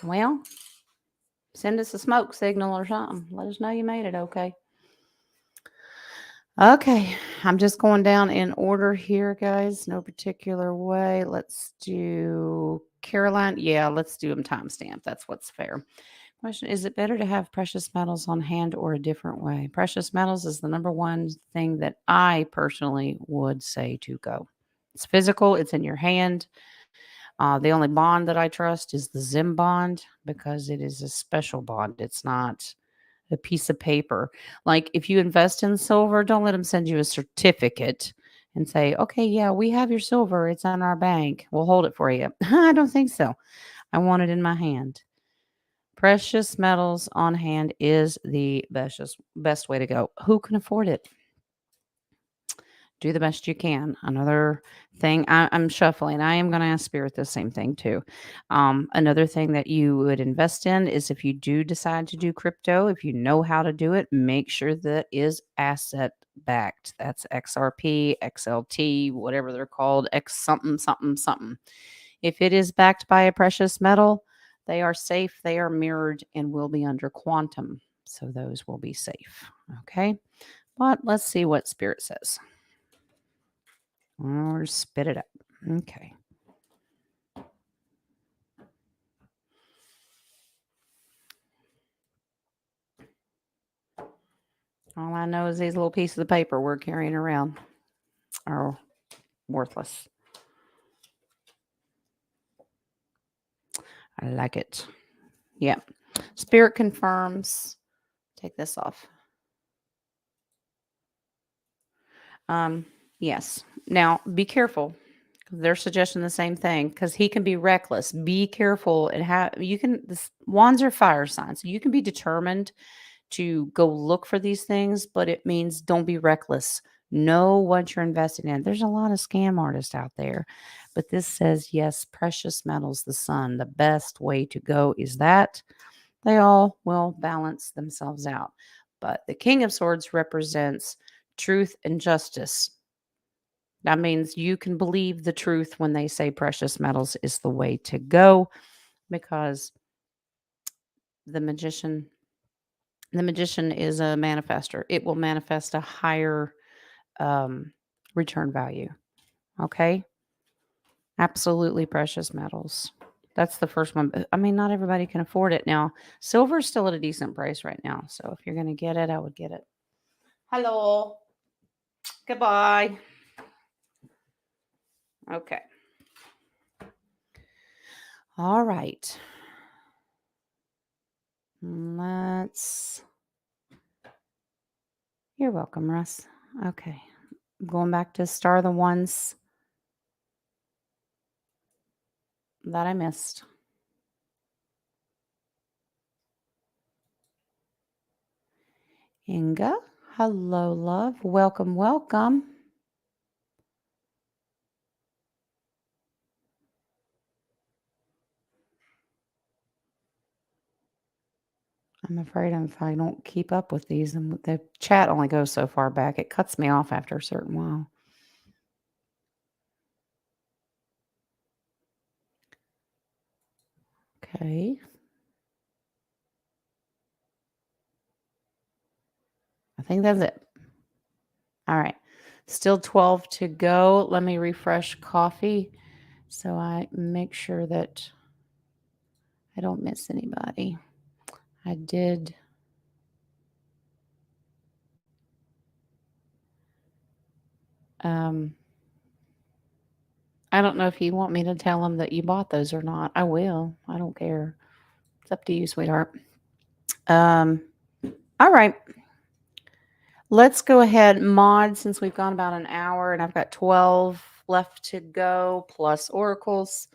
Well, send us a smoke signal or something. Let us know you made it okay. Okay, I'm just going down in order here, guys. No particular way. Let's do Caroline. Yeah, let's do them timestamp. That's what's fair. Question: is it better to have precious metals on hand or a different way? Precious metals is the number one thing that I personally would say to go. It's physical, it's in your hand. The only bond that I trust is the Zim bond because it is a special bond. It's not a piece of paper. Like if you invest in silver, don't let them send you a certificate and say, okay, yeah, we have your silver. It's on our bank. We'll hold it for you. I don't think so. I want it in my hand. Precious metals on hand is the best way to go. Who can afford it? Do the best you can. Another thing, I'm shuffling. I am going to ask Spirit the same thing too. Another thing that you would invest in is if you do decide to do crypto, if you know how to do it, make sure that is asset backed. That's XRP, XLT, whatever they're called, X something, something, something. If it is backed by a precious metal, they are safe, they are mirrored, and will be under quantum. So those will be safe. Okay. But let's see what Spirit says. Or spit it up. Okay. All I know is these little pieces of paper we're carrying around are worthless. I like it. Yep. Spirit confirms. Take this off. Yes. Now be careful. They're suggesting the same thing because he can be reckless. Be careful and have you can this wands are fire signs. You can be determined to go look for these things, but it means don't be reckless. Know what you're investing in. There's a lot of scam artists out there, but this says yes, precious metals, the sun. The best way to go is that they all will balance themselves out. But the King of Swords represents truth and justice. That means you can believe the truth when they say precious metals is the way to go because the magician the magician is a manifester. It will manifest a higher return value. Okay. Absolutely precious metals. That's the first one. I mean, not everybody can afford it. Now, silver's still at a decent price right now. So if you're going to get it, I would get it. Hello. Goodbye. Okay. All right. Let's. You're welcome, Russ. Okay. I'm going back to star the ones that I missed. Inga. Hello, love. Welcome, welcome. I'm afraid if I don't keep up with these, and the chat only goes so far back, it cuts me off after a certain while. Okay. I think that's it. All right. Still 12 to go. Let me refresh coffee so I make sure that I don't miss anybody. I did. I don't know if you want me to tell them that you bought those or not. I will. I don't care. It's up to you, sweetheart. All right. Let's go ahead, mod, since we've gone about an hour and I've got 12 left to go, plus oracles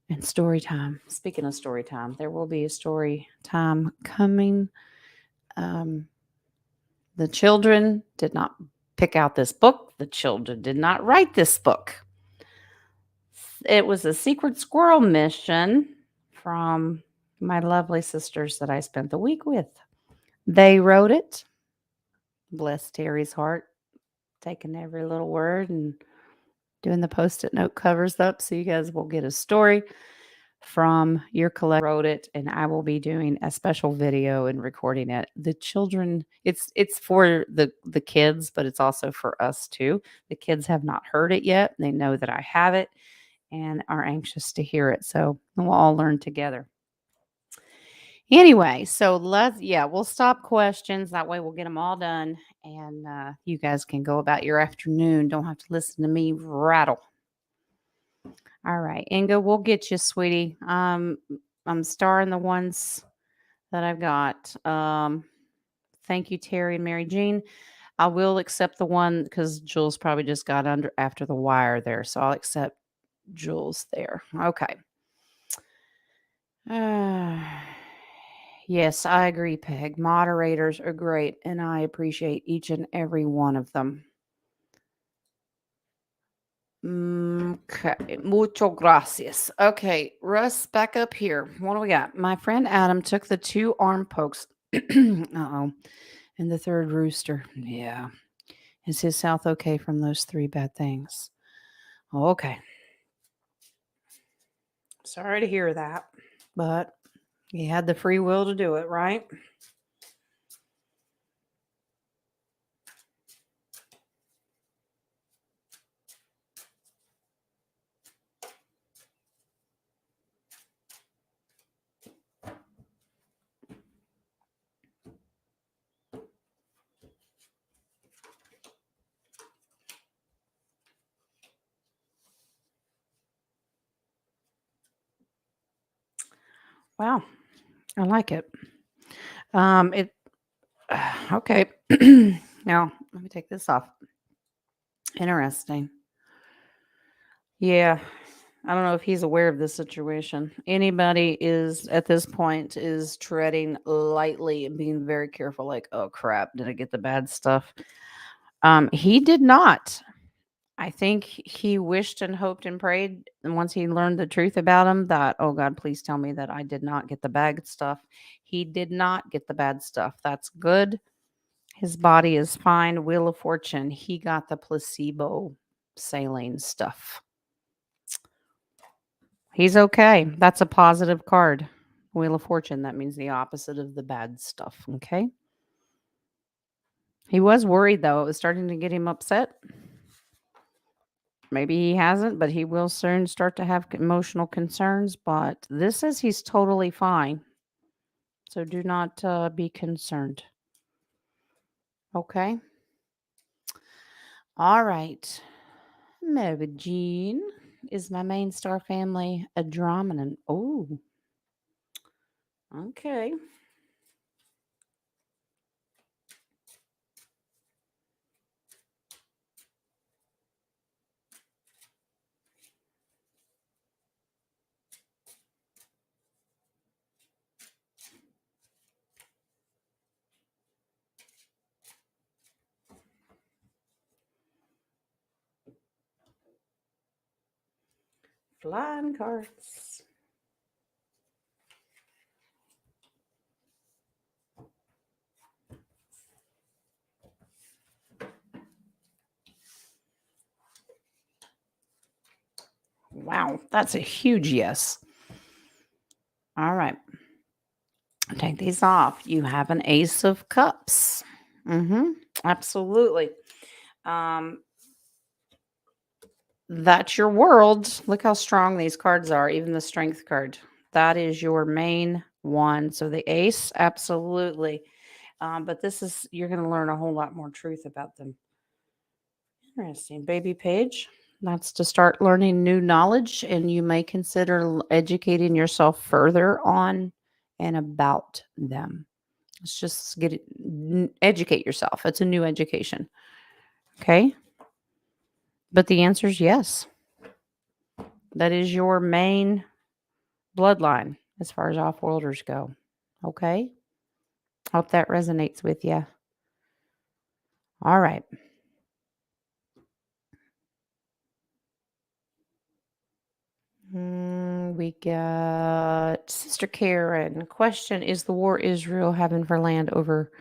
and story time. Speaking of story time, there will be a story time coming. The children did not pick out this book. The children did not write this book. It was a secret squirrel mission from my lovely sisters that I spent the week with. They wrote it. Bless Terry's heart, taking every little word and doing the post-it note covers up so you guys will get a story from your collection. Wrote it, and I will be doing a special video and recording it. The children, it's for the kids, but it's also for us too. The kids have not heard it yet. They know that I have it and are anxious to hear it. So we'll all learn together. Anyway, so we'll stop questions. That way we'll get them all done. And you guys can go about your afternoon. Don't have to listen to me rattle. All right, Inga, we'll get you, sweetie. I'm starring the ones that I've got. Thank you, Terry and Mary Jean. I will accept the one because Jules probably just got under after the wire there. So I'll accept Jules there. Okay. Yes, I agree, Peg. Moderators are great, and I appreciate each and every one of them. Okay, mucho gracias. Okay, Russ, back up here. What do we got? My friend Adam took the 2 arm pokes. Uh-oh. And the 3rd rooster. Yeah. Is his health okay from those 3 bad things? Okay. Sorry to hear that, but he had the free will to do it, right? Wow. I like it. Okay. Now, let me take this off. Interesting. Yeah. I don't know if he's aware of this situation. Anybody is at this point is treading lightly and being very careful, like, oh crap, did I get the bad stuff? He did not. I think he wished and hoped and prayed, and once he learned the truth about him, that, oh God, please tell me that I did not get the bad stuff. He did not get the bad stuff. That's good. His body is fine. Wheel of Fortune. He got the placebo saline stuff. He's okay. That's a positive card. Wheel of Fortune. That means the opposite of the bad stuff. Okay. He was worried, though. It was starting to get him upset. Maybe he hasn't, but he will soon start to have emotional concerns. But this says he's totally fine. So do not be concerned. Okay. All right. Mary Jean. Is my main star family a Andromedan? Oh. Okay. Flying cards. Wow, that's a huge yes. All right. Take these off. You have an Ace of Cups. Absolutely. That's your world. Look how strong these cards are, even the Strength card. That is your main one. So the Ace, absolutely. But this is, you're going to learn a whole lot more truth about them. Interesting. Baby Page. That's to start learning new knowledge, and you may consider educating yourself further on and about them. Let's just educate yourself. It's a new education. Okay. But the answer is yes. That is your main bloodline as far as off-worlders go. Okay. Hope that resonates with you. All right. We got Sister Karen. Question: Is the war Israel having for land over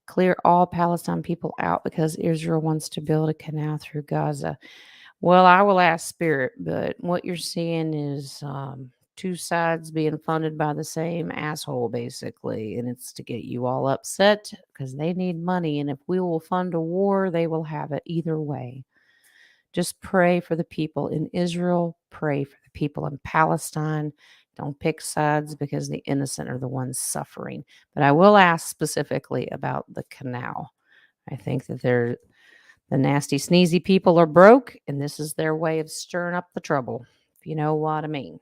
clear all Palestine people out because Israel wants to build a canal through Gaza? Well, I will ask Spirit, but what you're seeing is two sides being funded by the same asshole, basically. And it's to get you all upset because they need money. And if we will fund a war, they will have it either way. Just pray for the people in Israel, pray for the people in Palestine. Don't pick sides because the innocent are the ones suffering. But I will ask specifically about the canal. I think that the nasty, sneezy people are broke, and this is their way of stirring up the trouble, if you know what I mean.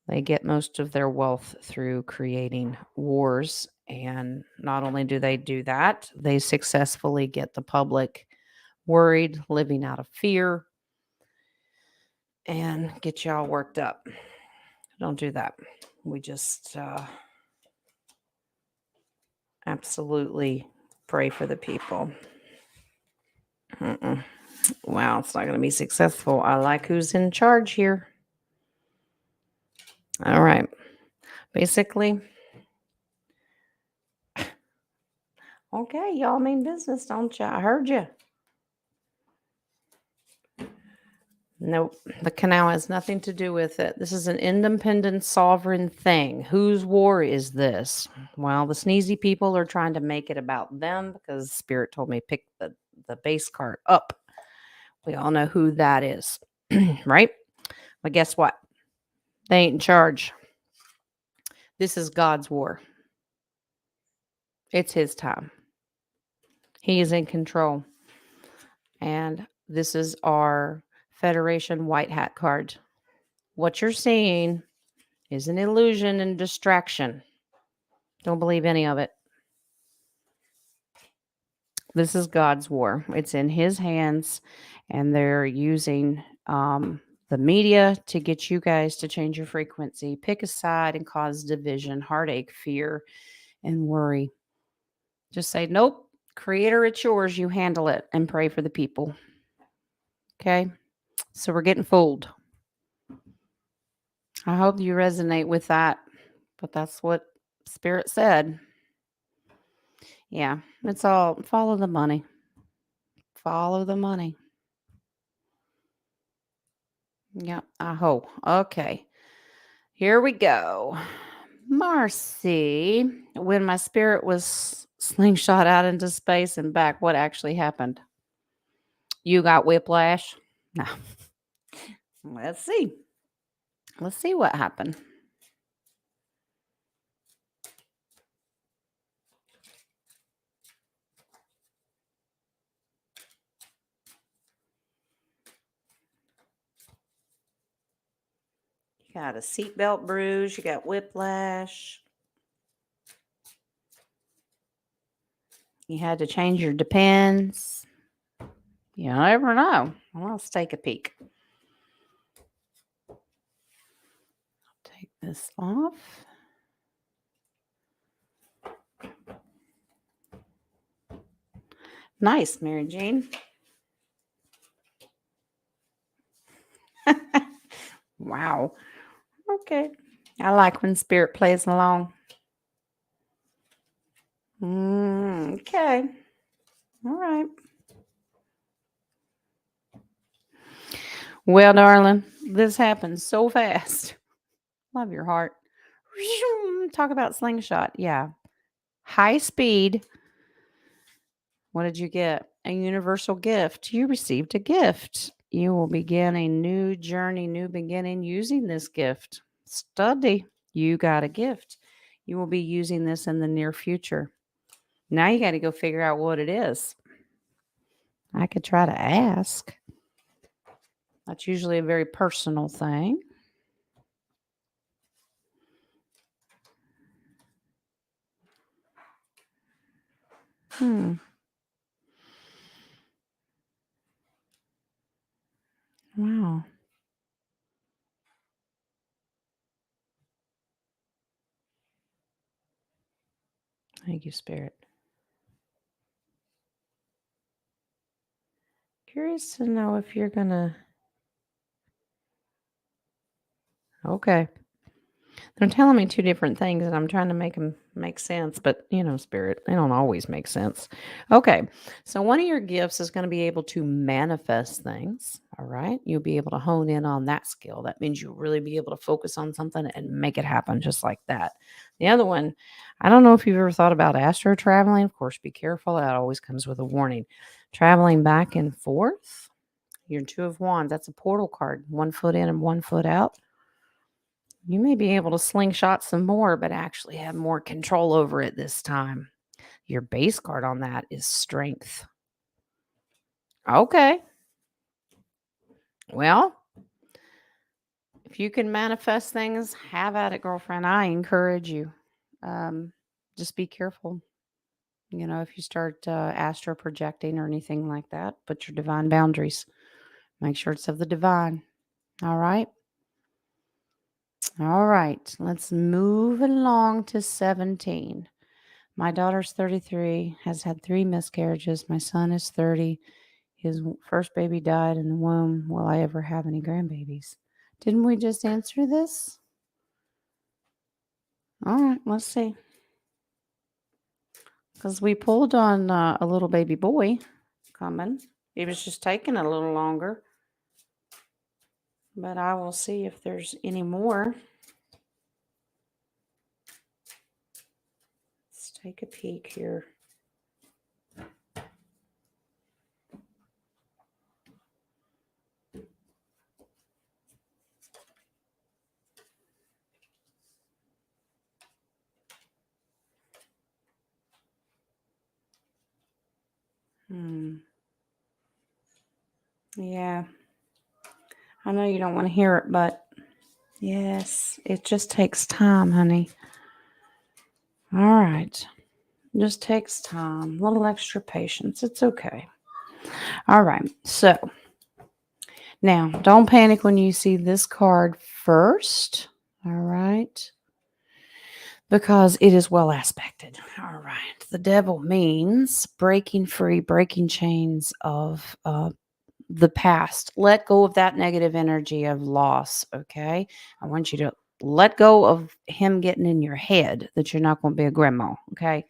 They get most of their wealth through creating wars. And not only do they do that, they successfully get the public worried, living out of fear, and get y'all worked up. Don't do that. We just absolutely pray for the people. Mm-mm. Wow, it's not going to be successful. I like who's in charge here. All right. Basically, okay, y'all mean business, don't you? I heard you. Nope. The canal has nothing to do with it. This is an independent sovereign thing. Whose war is this? Well, the sneezy people are trying to make it about them because Spirit told me pick the base card up. We all know who that is, right? But guess what? They ain't in charge. This is God's war. It's his time. He is in control. And this is our Federation White Hat card. What you're seeing is an illusion and distraction. Don't believe any of it. This is God's war. It's in his hands, and they're using the media to get you guys to change your frequency, pick a side, and cause division, heartache, fear, and worry. Just say, nope, Creator, it's yours. You handle it and pray for the people. Okay? So we're getting fooled. I hope you resonate with that, but that's what Spirit said. Yeah, it's all follow the money. Follow the money. Yeah, I hope. Okay, here we go. Marcy, when my spirit was slingshot out into space and back, what actually happened? You got whiplash? No. Let's see. Let's see what happened. You got a seatbelt bruise, you got whiplash. You had to change your depends. You never know. Well, let's take a peek. Take this off. Nice, Mary Jane. Wow. Okay. I like when spirit plays along. Okay. All right. Well, darling, this happened so fast. Love your heart. Talk about slingshot. Yeah. High speed. What did you get? A universal gift. You received a gift. You will begin a new journey, new beginning using this gift. Study. You got a gift. You will be using this in the near future. Now you got to go figure out what it is. I could try to ask. That's usually a very personal thing. Wow. Thank you, Spirit. curious to know if you're going to. Okay. They're telling me two different things, and I'm trying to make them make sense, but spirit, they don't always make sense. Okay. So, one of your gifts is going to be able to manifest things. All right. You'll be able to hone in on that skill. That means you'll really be able to focus on something and make it happen just like that. The other one, I don't know if you've ever thought about astro traveling. Of course, be careful. That always comes with a warning. Traveling back and forth. Your Two of Wands. That's a portal card. 1 foot in and 1 foot out. You may be able to slingshot some more, but actually have more control over it this time. Your base card on that is strength. Okay. Well, if you can manifest things, have at it, girlfriend. I encourage you. Just be careful. If you start astro projecting or anything like that, put your divine boundaries. Make sure it's of the divine. All right. All right. Let's move along to 17. My daughter's 33, has had 3 miscarriages. My son is 30. His first baby died in the womb. Will I ever have any grandbabies? Didn't we just answer this? All right, let's see. Because we pulled on a little baby boy coming. It was just taking a little longer. But I will see if there's any more. Let's take a peek here. Yeah. I know you don't want to hear it, but yes, it just takes time, honey. All right. Just takes time, a little extra patience. It's okay. All right. So now don't panic when you see this card first. All right. Because it is well aspected. All right. The devil means breaking free, breaking chains of the past. Let go of that negative energy of loss. Okay. I want you to let go of him getting in your head that you're not going to be a grandma. Okay.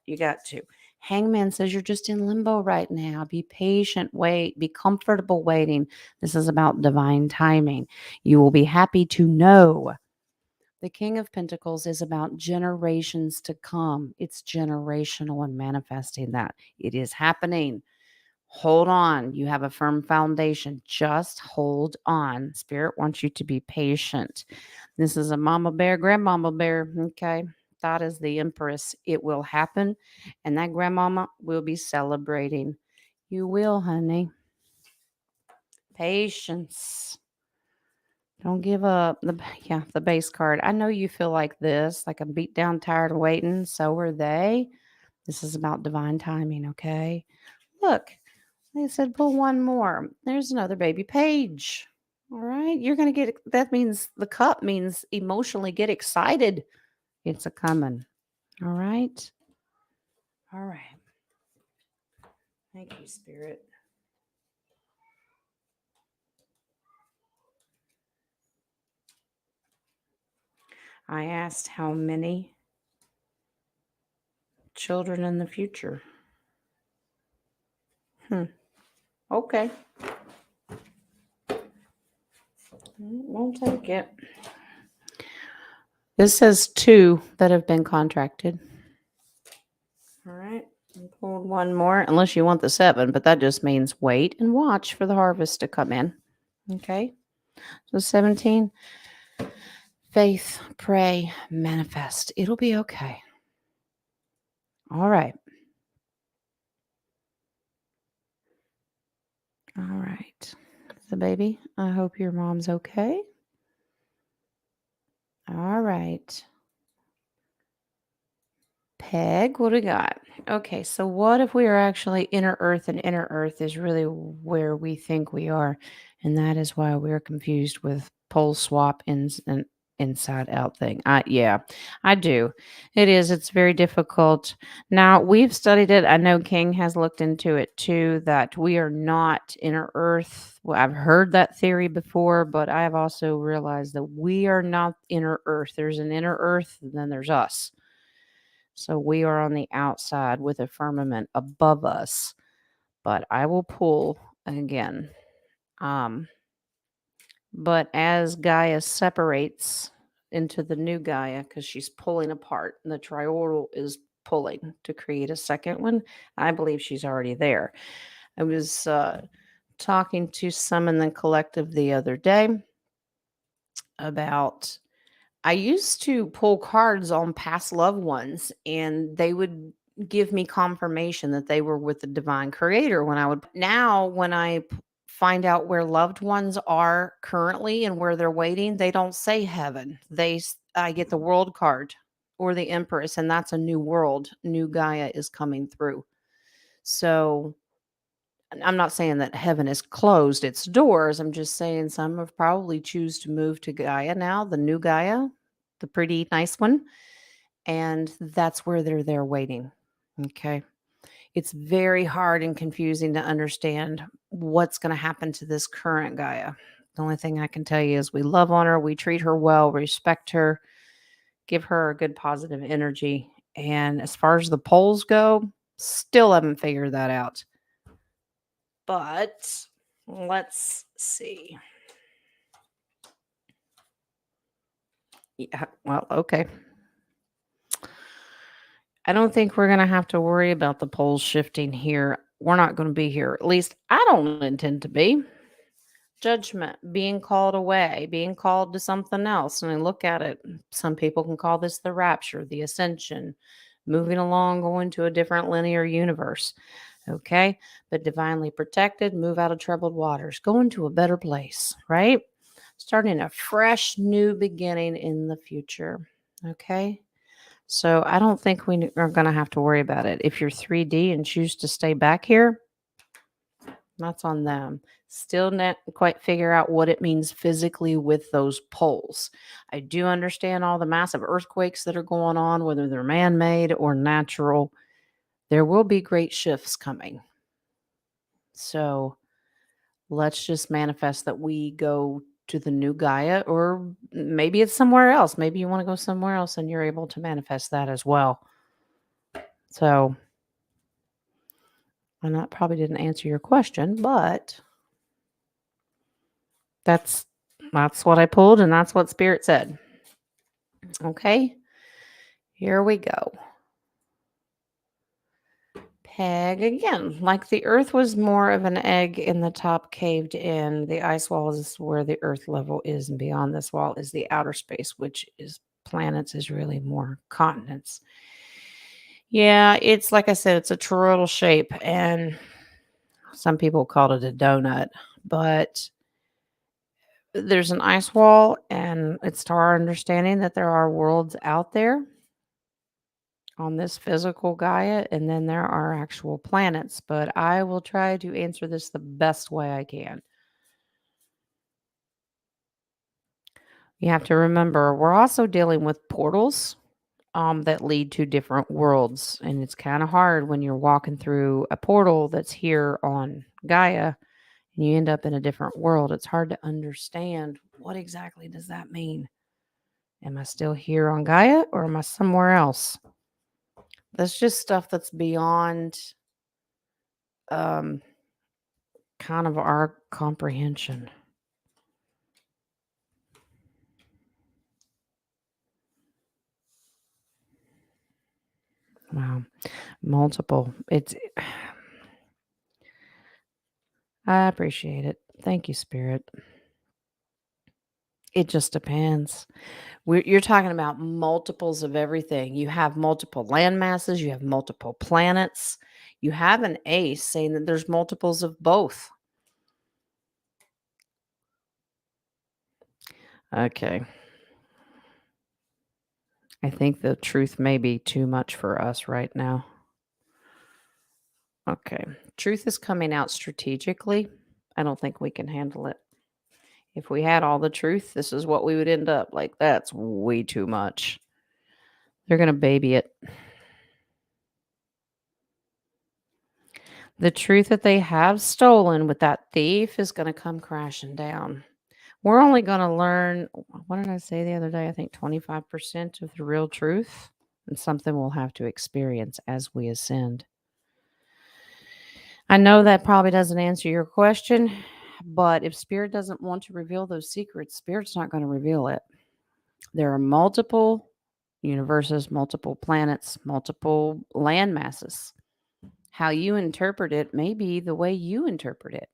You got to. Hangman says you're just in limbo right now. Be patient, wait, be comfortable waiting. This is about divine timing. You will be happy to know. The King of Pentacles is about generations to come. It's generational and manifesting that. It is happening. Hold on. You have a firm foundation. Just hold on. Spirit wants you to be patient. This is a mama bear, grandmama bear. Okay. That is the Empress. It will happen. And that grandmama will be celebrating. You will, honey. Patience. Don't give up. The base card. I know you feel like this, like I'm beat down, tired of waiting. So are they. This is about divine timing, okay? Look, they said pull one more. There's another baby page. All right. You're going to get, that means the cup means emotionally get excited. It's a coming. All right. All right. Thank you, Spirit. I asked how many children in the future. Okay. We'll take it. This says 2 that have been contracted. All right. I pulled one more, unless you want the 7, but that just means wait and watch for the harvest to come in. Okay. So 17. Faith, pray, manifest. It'll be okay. All right. All right. So, baby, I hope your mom's okay. All right. Peg, what do we got? Okay, so what if we are actually inner earth, and inner earth is really where we think we are, and that is why we're confused with pole swap and inside out thing. Yeah, I do. It is. It's very difficult. Now, we've studied it. I know King has looked into it too, that we are not inner earth. Well, I've heard that theory before, but I have also realized that we are not inner earth. There's an inner earth, and then there's us. So we are on the outside with a firmament above us. But I will pull again. Um, but as Gaia separates into the new Gaia, because she's pulling apart, and the trioral is pulling to create a second one, I believe she's already there. I was talking to some in the collective the other day about I used to pull cards on past loved ones, and they would give me confirmation that they were with the divine creator when I would. Now, when find out where loved ones are currently and where they're waiting, they don't say heaven. I get the world card or the empress, and that's a new world. New Gaia is coming through. So I'm not saying that heaven is closed its doors. I'm just saying some have probably choose to move to Gaia now, the new Gaia, the pretty nice one. And that's where they're there waiting. Okay. It's very hard and confusing to understand what's going to happen to this current Gaia. The only thing I can tell you is we love on her, we treat her well, respect her, give her a good positive energy. And as far as the polls go, still haven't figured that out. But let's see. Yeah, well, okay. I don't think we're going to have to worry about the polls shifting here. We're not going to be here. At least I don't intend to be. Judgment, being called away, being called to something else. And I look at it, some people can call this the rapture, the ascension, moving along, going to a different linear universe. Okay. But divinely protected, move out of troubled waters, going to a better place, right? Starting a fresh new beginning in the future. Okay. So I don't think we are going to have to worry about it. If you're 3D and choose to stay back here, that's on them. Still not quite figure out what it means physically with those poles. I do understand all the massive earthquakes that are going on, whether they're man made or natural. There will be great shifts coming. So let's just manifest that we go to the new Gaia, or maybe it's somewhere else. Maybe you want to go somewhere else and you're able to manifest that as well. So, and that probably didn't answer your question, but that's what I pulled, and that's what Spirit said. Okay, here we go. Peg again. Like the Earth was more of an egg in the top caved in. The ice wall is where the Earth level is, and beyond this wall is the outer space, which is planets, is really more continents. Yeah, it's like I said, it's a toroidal shape, and some people call it a donut, but there's an ice wall, and it's to our understanding that there are worlds out there on this physical Gaia, and then there are actual planets. But I will try to answer this the best way I can. You have to remember, we're also dealing with portals that lead to different worlds. And it's kind of hard when you're walking through a portal that's here on Gaia and you end up in a different world. It's hard to understand what exactly does that mean. Am I still here on Gaia or am I somewhere else? That's just stuff that's beyond kind of our comprehension. Wow. Multiple. I appreciate it. Thank you, Spirit. It just depends. You're talking about multiples of everything. You have multiple land masses, you have multiple planets. You have an ace saying that there's multiples of both. Okay. I think the truth may be too much for us right now. Okay. Truth is coming out strategically. I don't think we can handle it. If we had all the truth, this is what we would end up. Like, that's way too much. They're going to baby it. The truth that they have stolen with that thief is going to come crashing down. We're only going to learn, what did I say the other day? I think 25% of the real truth, and something we'll have to experience as we ascend. I know that probably doesn't answer your question, but if Spirit doesn't want to reveal those secrets, Spirit's not going to reveal it. There are multiple universes, multiple planets, multiple land masses. How you interpret it may be the way you interpret it.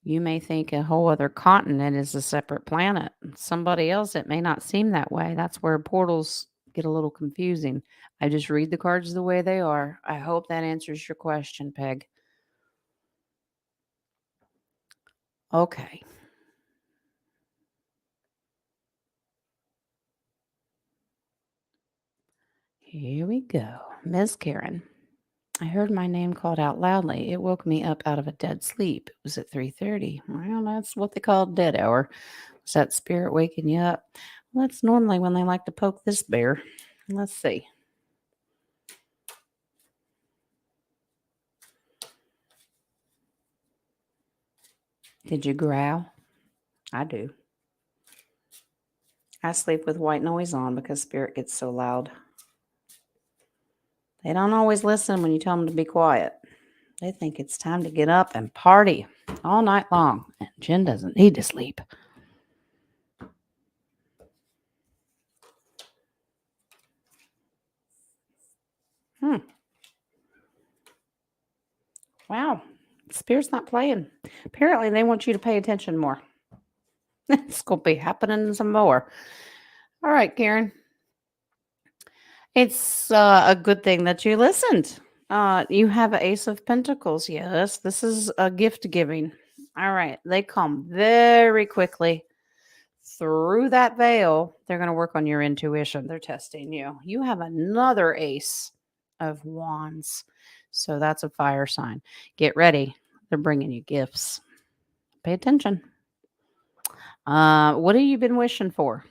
You may think a whole other continent is a separate planet. Somebody else, it may not seem that way. That's where portals get a little confusing. I just read the cards the way they are. I hope that answers your question, Peg. Okay. Here we go. Miss Karen. I heard my name called out loudly. It woke me up out of a dead sleep. It was at 3:30. Well, that's what they call dead hour. Was that spirit waking you up? Well, that's normally when they like to poke this bear. Let's see. Did you growl? I do. I sleep with white noise on because spirit gets so loud. They don't always listen when you tell them to be quiet. They think it's time to get up and party all night long. And Jen doesn't need to sleep. Wow. Spirit's not playing. Apparently, they want you to pay attention more. It's going to be happening some more. All right, Karen. It's a good thing that you listened. You have an Ace of Pentacles. Yes, this is a gift giving. All right. They come very quickly through that veil. They're going to work on your intuition. They're testing you. You have another Ace of Wands. So that's a fire sign. Get ready. They're bringing you gifts. Pay attention. What have you been wishing for?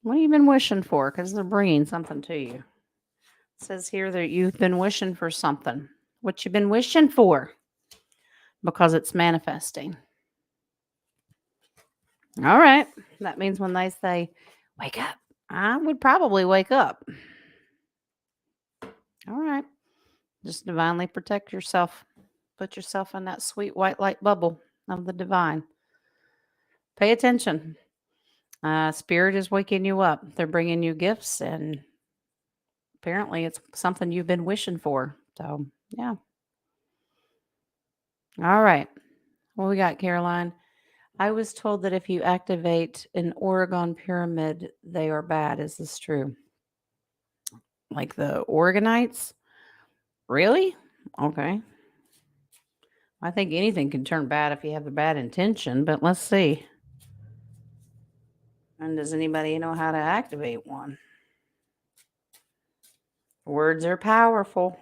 What have you been wishing for? Because they're bringing something to you. It says here that you've been wishing for something. What you been wishing for? Because it's manifesting. All right. That means when they say, wake up, I would probably wake up. All right. Just divinely protect yourself. Put yourself in that sweet white light bubble of the divine. Pay attention. Spirit is waking you up. They're bringing you gifts, and apparently it's something you've been wishing for. So, yeah. All right. What we got, Caroline? I was told that if you activate an Oregon pyramid, they are bad. Is this true? Like the Oregonites? Really? Okay. I think anything can turn bad if you have a bad intention, but let's see. And does anybody know how to activate one? Words are powerful.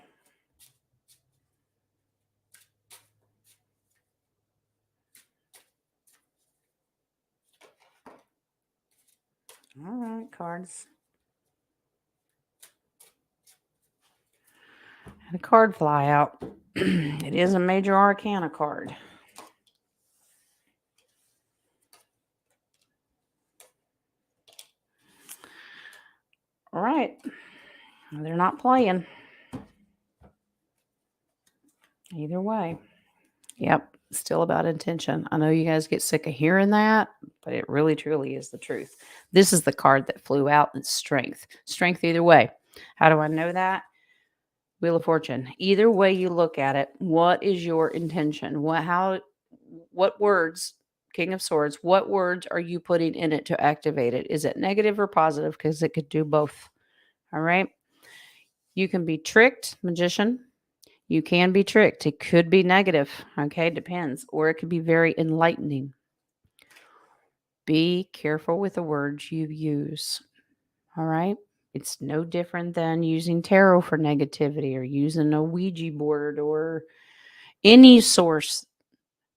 All right, cards. Had a card fly out. It is a major arcana card. All right. They're not playing. Either way. Yep. Still about intention. I know you guys get sick of hearing that, but it really truly is the truth. This is the card that flew out. It's strength. Strength either way. How do I know that? Wheel of Fortune. Either way you look at it, what is your intention? What words, King of Swords, what words are you putting in it to activate it? Is it negative or positive? Because it could do both. All right. You can be tricked, magician. You can be tricked. It could be negative. Okay. Depends. Or it could be very enlightening. Be careful with the words you use. All right. It's no different than using tarot for negativity or using a Ouija board or any source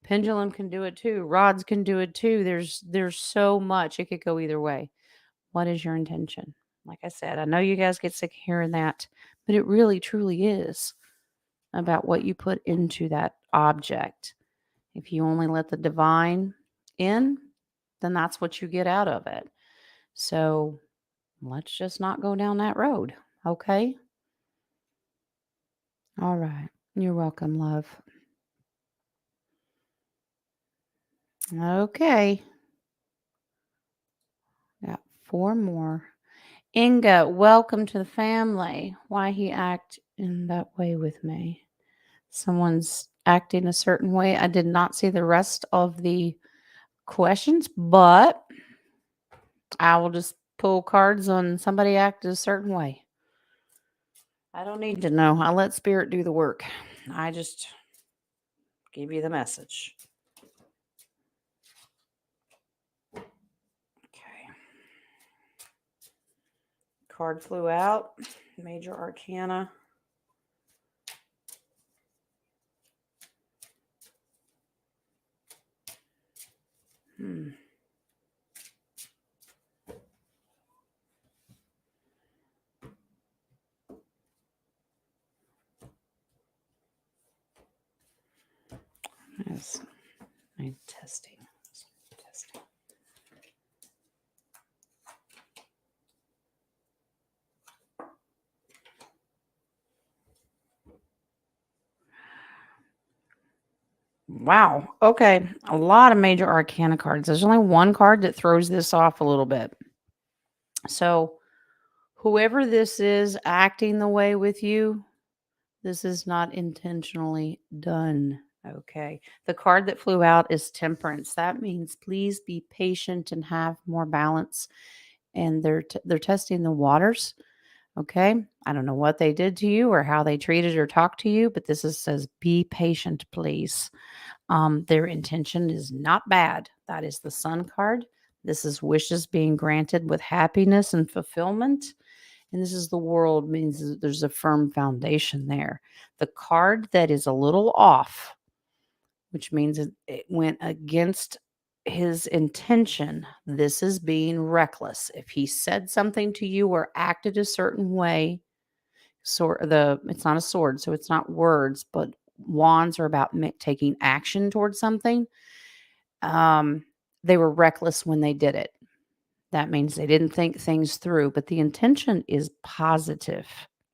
Pendulum can do it too. Rods can do it too. There's so much. It could go either way. What is your intention? Like I said, I know you guys get sick of hearing that, but it really truly is about what you put into that object. If you only let the divine in, then that's what you get out of it. So let's just not go down that road. Okay. All right. You're welcome, love. Okay. Got 4 more. Inga, welcome to the family. Why he act in that way with me? Someone's acting a certain way. I did not see the rest of the questions, but I will just pull cards on somebody act a certain way. I don't need to know. I let spirit do the work. I just give you the message. Okay. Card flew out. Major Arcana. Yes. I'm testing. Testing. Wow. Okay. A lot of major arcana cards. There's only one card that throws this off a little bit. So, whoever this is acting the way with you, this is not intentionally done. Okay. The card that flew out is Temperance. That means please be patient and have more balance. And they're testing the waters. Okay. I don't know what they did to you or how they treated or talked to you, but says be patient, please. Their intention is not bad. That is the Sun card. This is wishes being granted with happiness and fulfillment. And this is the World, means that there's a firm foundation there. The card that is a little off, which means it went against his intention. This is being reckless. If he said something to you or acted a certain way, it's not a sword, so it's not words, but wands are about taking action towards something. They were reckless when they did it. That means they didn't think things through, but the intention is positive.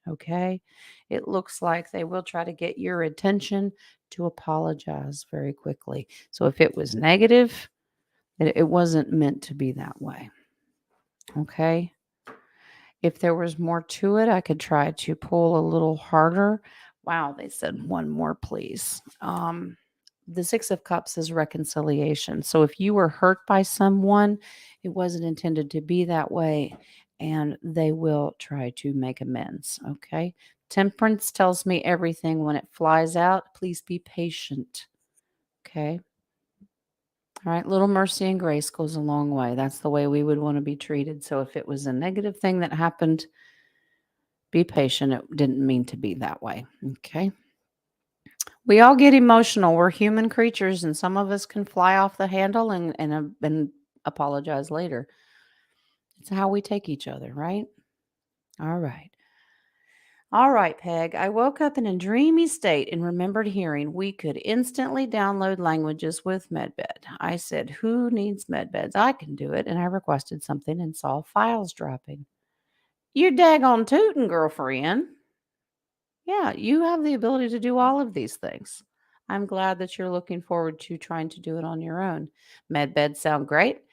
Okay. It looks like they will try to get your attention to apologize very quickly. So if it was negative, it wasn't meant to be that way. Okay. If there was more to it, I could try to pull a little harder. Wow, they said one more, please. The Six of Cups is reconciliation. So if you were hurt by someone, it wasn't intended to be that way, and they will try to make amends. Okay. Temperance tells me everything when it flies out. Please be patient. Okay. All right. Little mercy and grace goes a long way. That's the way we would want to be treated. So if it was a negative thing that happened, be patient. It didn't mean to be that way. Okay. We all get emotional. We're human creatures, and some of us can fly off the handle and apologize later. It's how we take each other, right? All right. All right, Peg. I woke up in a dreamy state and remembered hearing we could instantly download languages with MedBed. I said, who needs MedBeds? I can do it. And I requested something and saw files dropping. You daggone tootin', girlfriend. Yeah, you have the ability to do all of these things. I'm glad that you're looking forward to trying to do it on your own. Med beds sound great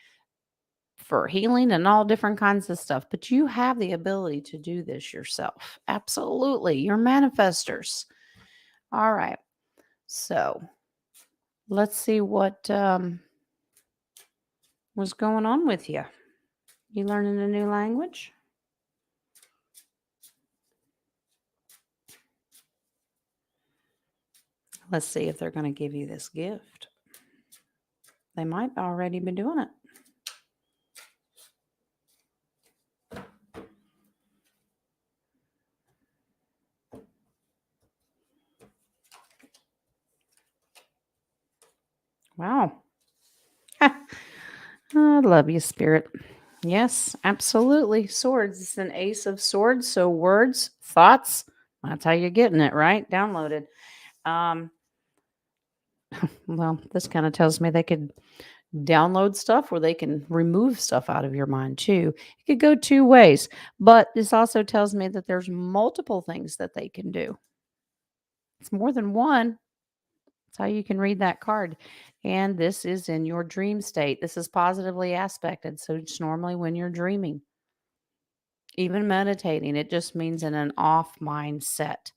for healing and all different kinds of stuff, but you have the ability to do this yourself. Absolutely. You're manifestors. All right. So let's see what was going on with you. You learning a new language? Let's see if they're going to give you this gift. They might already be doing it. Wow. I love you, Spirit. Yes, absolutely. Swords. It's an ace of swords. So words, thoughts. That's how you're getting it, right? Downloaded. Um, well, this kind of tells me they could download stuff or they can remove stuff out of your mind too. It could go two ways. But this also tells me that there's multiple things that they can do. It's more than one. That's how you can read that card. And this is in your dream state. This is positively aspected. So it's normally when you're dreaming, even meditating, it just means in an off mindset.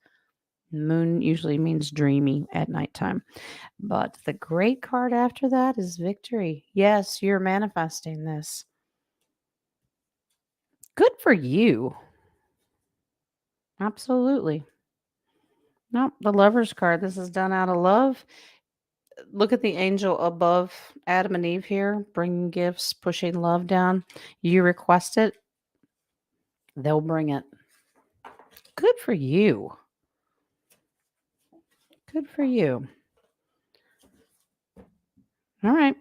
Moon usually means dreamy at nighttime. But the great card after that is victory. Yes, you're manifesting this. Good for you. Absolutely. Nope, the lover's card. This is done out of love. Look at the angel above Adam and Eve here, bringing gifts, pushing love down. You request it, they'll bring it. Good for you. Good for you. All right.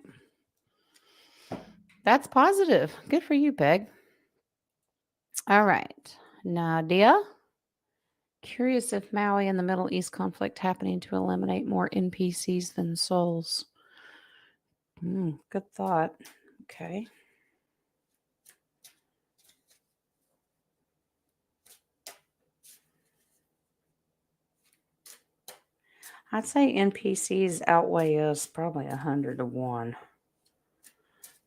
That's positive. Good for you, Peg. All right. Nadia. Curious if Maui and the Middle East conflict happening to eliminate more NPCs than souls. Good thought. Okay. I'd say NPCs outweigh us probably 100 to 1.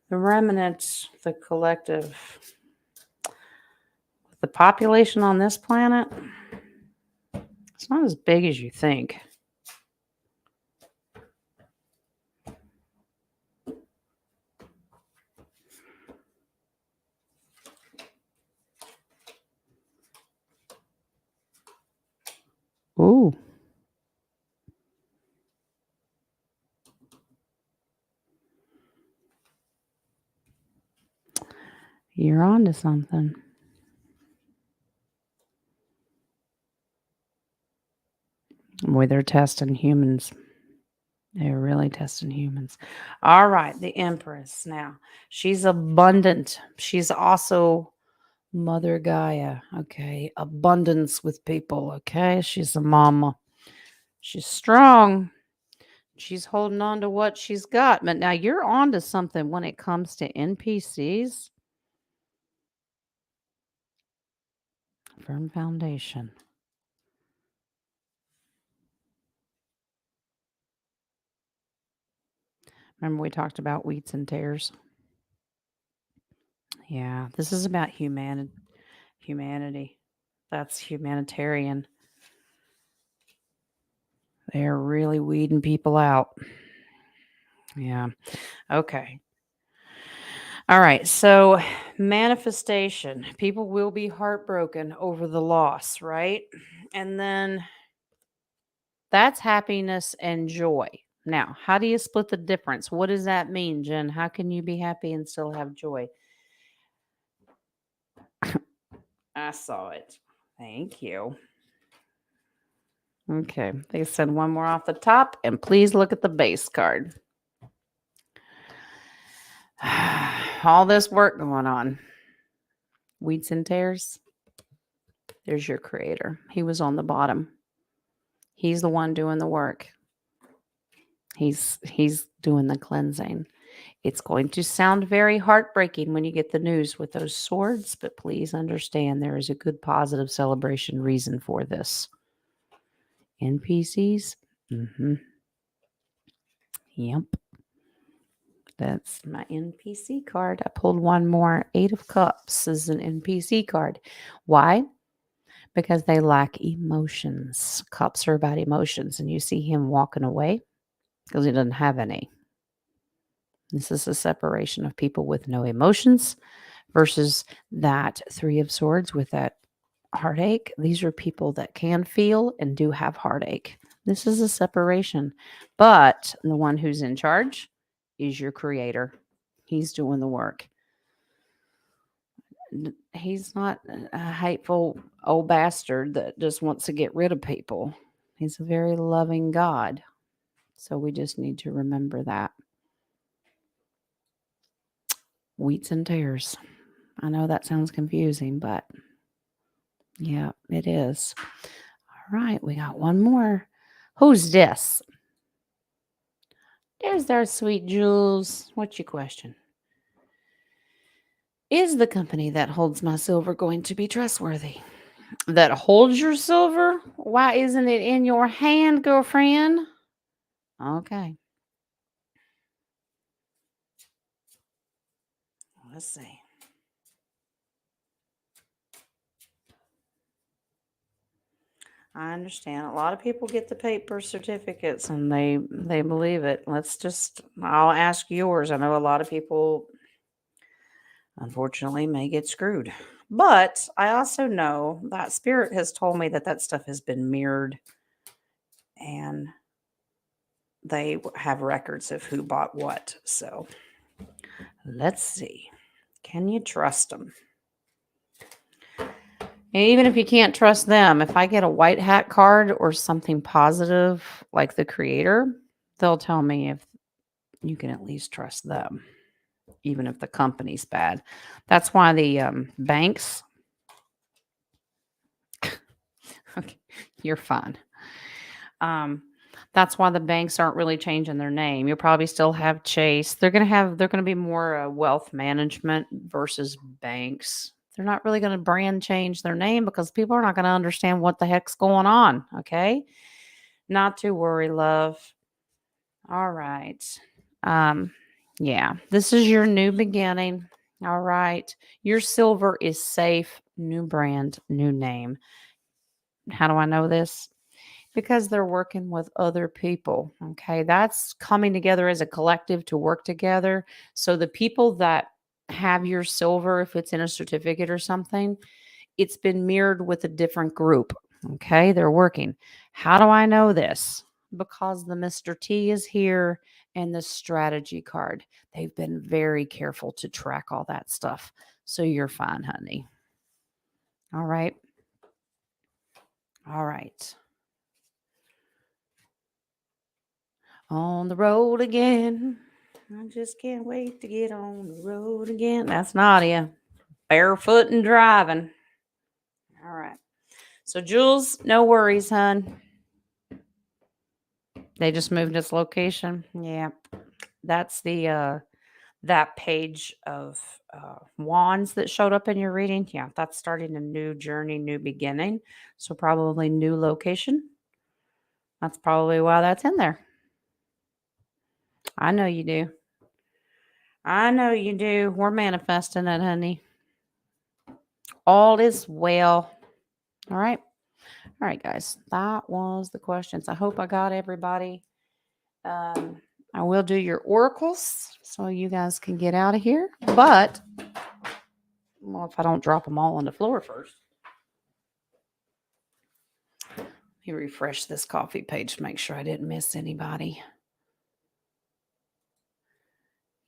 The remnants, the collective, the population on this planet, it's not as big as you think. Ooh. You're on to something. Boy, they're testing humans. They're really testing humans. All right, the Empress. Now, she's abundant. She's also Mother Gaia. Okay, abundance with people. Okay, she's a mama. She's strong. She's holding on to what she's got. But now you're on to something when it comes to NPCs. Firm foundation. Remember we talked about wheats and tares? Yeah, this is about humanity. That's humanitarian. They're really weeding people out. Yeah. Okay. All right. So, manifestation. People will be heartbroken over the loss, right? And then that's happiness and joy. Now, how do you split the difference? What does that mean, Jen? How can you be happy and still have joy? I saw it. Thank you. Okay. They said one more off the top, and please look at the base card. All this work going on. Wheats and tares. There's your creator. He was on the bottom. He's the one doing the work. He's doing the cleansing. It's going to sound very heartbreaking when you get the news with those swords, but please understand there is a good positive celebration reason for this. NPCs? Mm-hmm. Yep. That's my NPC card. I pulled one more. 8 of Cups is an NPC card. Why? Because they lack emotions. Cups are about emotions, and you see him walking away because he doesn't have any. This is a separation of people with no emotions versus that 3 of Swords with that heartache. These are people that can feel and do have heartache. This is a separation. But the one who's in charge is your creator. He's doing the work. He's not a hateful old bastard that just wants to get rid of people. He's a very loving God. So we just need to remember that. Wheats and tares. I know that sounds confusing, but yeah, it is. All right, we got one more. Who's this? There's our sweet Jules. What's your question? Is the company that holds my silver going to be trustworthy? That holds your silver? Why isn't it in your hand, girlfriend? Okay, let's see. I understand. A lot of people get the paper certificates and they believe it. I'll ask yours. I know a lot of people unfortunately may get screwed. But I also know that spirit has told me that that stuff has been mirrored and they have records of who bought what. So let's see. Can you trust them? And even if you can't trust them, if I get a white hat card or something positive like the creator, they'll tell me if you can at least trust them, even if the company's bad. That's why the banks, okay, you're fine. That's why the banks aren't really changing their name. You'll probably still have Chase. They're gonna be more wealth management versus banks. They're not really gonna brand change their name because people are not gonna understand what the heck's going on. Okay, not to worry, love. All right. Um, yeah, this is your new beginning. All right, your silver is safe. New brand, new name. How do I know this? Because they're working with other people. Okay. That's coming together as a collective to work together. So the people that have your silver, if it's in a certificate or something, it's been mirrored with a different group. Okay. They're working. How do I know this? Because the Mr. T is here and the strategy card. They've been very careful to track all that stuff. So you're fine, honey. All right. All right. On the road again. I just can't wait to get on the road again. That's Nadia. Barefoot and driving. All right. So, Jules, no worries, hon. They just moved its location. Yeah. That's the that page of wands that showed up in your reading. Yeah, that's starting a new journey, new beginning. So probably new location. That's probably why that's in there. I know you do. I know you do. We're manifesting it, honey. All is well. All right. All right, guys. That was the questions. I hope I got everybody. I will do your oracles so you guys can get out of here. But, well, if I don't drop them all on the floor first. Let me refresh this coffee page to make sure I didn't miss anybody.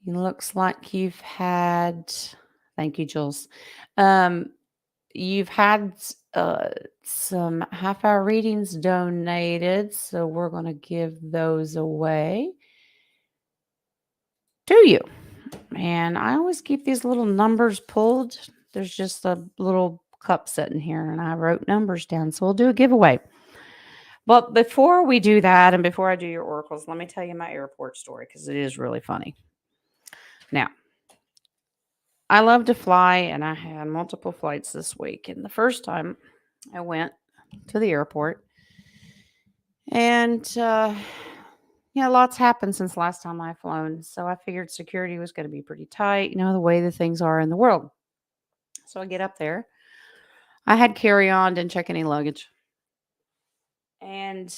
It looks like you've had, thank you, Jules. You've had some half-hour readings donated, so we're going to give those away to you. And I always keep these little numbers pulled. There's just a little cup sitting here, and I wrote numbers down, so we'll do a giveaway. But before we do that, and before I do your oracles, let me tell you my airport story because it is really funny. Now, I love to fly, and I had multiple flights this week. And the first time I went to the airport, and lots happened since last time I've flown. So I figured security was going to be pretty tight, the way the things are in the world. So I get up there. I had carry on, didn't check any luggage. And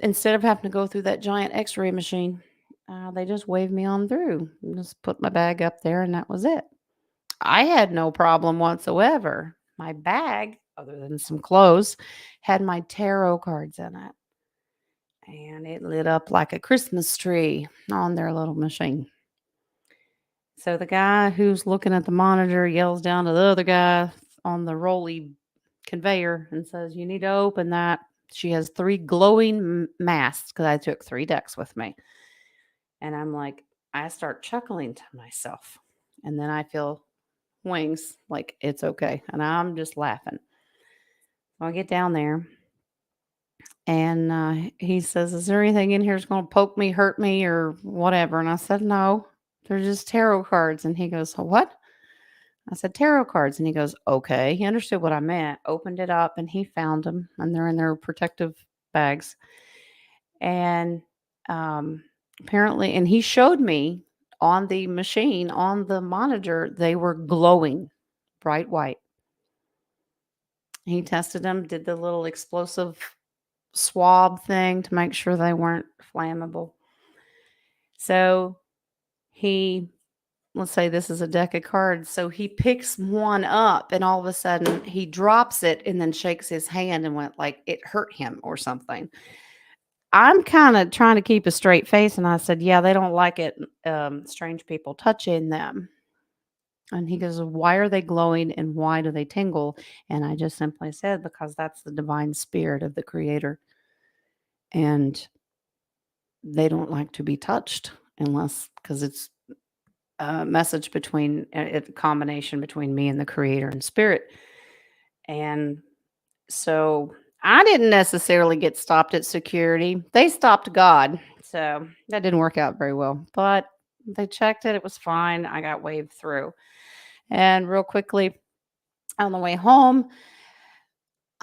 instead of having to go through that giant x ray machine, they just waved me on through. Just put my bag up there, and that was it. I had no problem whatsoever. My bag, other than some clothes, had my tarot cards in it. And it lit up like a Christmas tree on their little machine. So the guy who's looking at the monitor yells down to the other guy on the rolly conveyor and says, "You need to open that." She has 3 glowing masks because I took 3 decks with me. And I'm like, I start chuckling to myself. And then I feel wings, like it's okay. And I'm just laughing. So I get down there and he says, "Is there anything in here that's going to poke me, hurt me, or whatever?" And I said, "No, they're just tarot cards." And he goes, "What?" I said, "Tarot cards." And he goes, "Okay." He understood what I meant, opened it up, and he found them, and they're in their protective bags. And um, apparently, and he showed me on the machine, on the monitor, they were glowing bright white. He tested them, did the little explosive swab thing to make sure they weren't flammable. So he, let's say this is a deck of cards. So he picks one up and all of a sudden he drops it and then shakes his hand and went like it hurt him or something. I'm kind of trying to keep a straight face. And I said, "Yeah, they don't like it. Strange people touching them." And he goes, "Why are they glowing and why do they tingle?" And I just simply said, "Because that's the divine spirit of the creator. And they don't like to be touched unless because it's a message between a combination between me and the creator and spirit." And so I didn't necessarily get stopped at security. They stopped God. So that didn't work out very well. But they checked it. It was fine. I got waved through. And real quickly on the way home,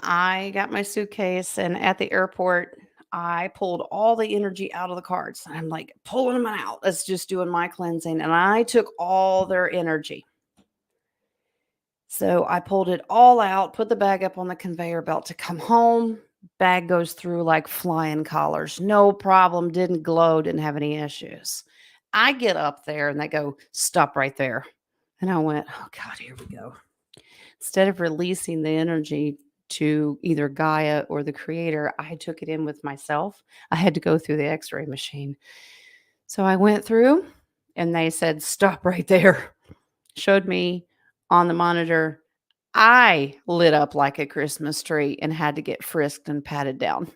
I got my suitcase, and at the airport, I pulled all the energy out of the cards. I'm like pulling them out. That's just doing my cleansing. And I took all their energy. So I pulled it all out, put the bag up on the conveyor belt to come home. Bag goes through like flying colors. No problem. Didn't glow, didn't have any issues. I get up there and they go, "Stop right there." And I went, "Oh God, here we go." Instead of releasing the energy to either Gaia or the creator, I took it in with myself. I had to go through the x ray machine. So I went through and they said, "Stop right there." Showed me on the monitor. I lit up like a Christmas tree and had to get frisked and patted down.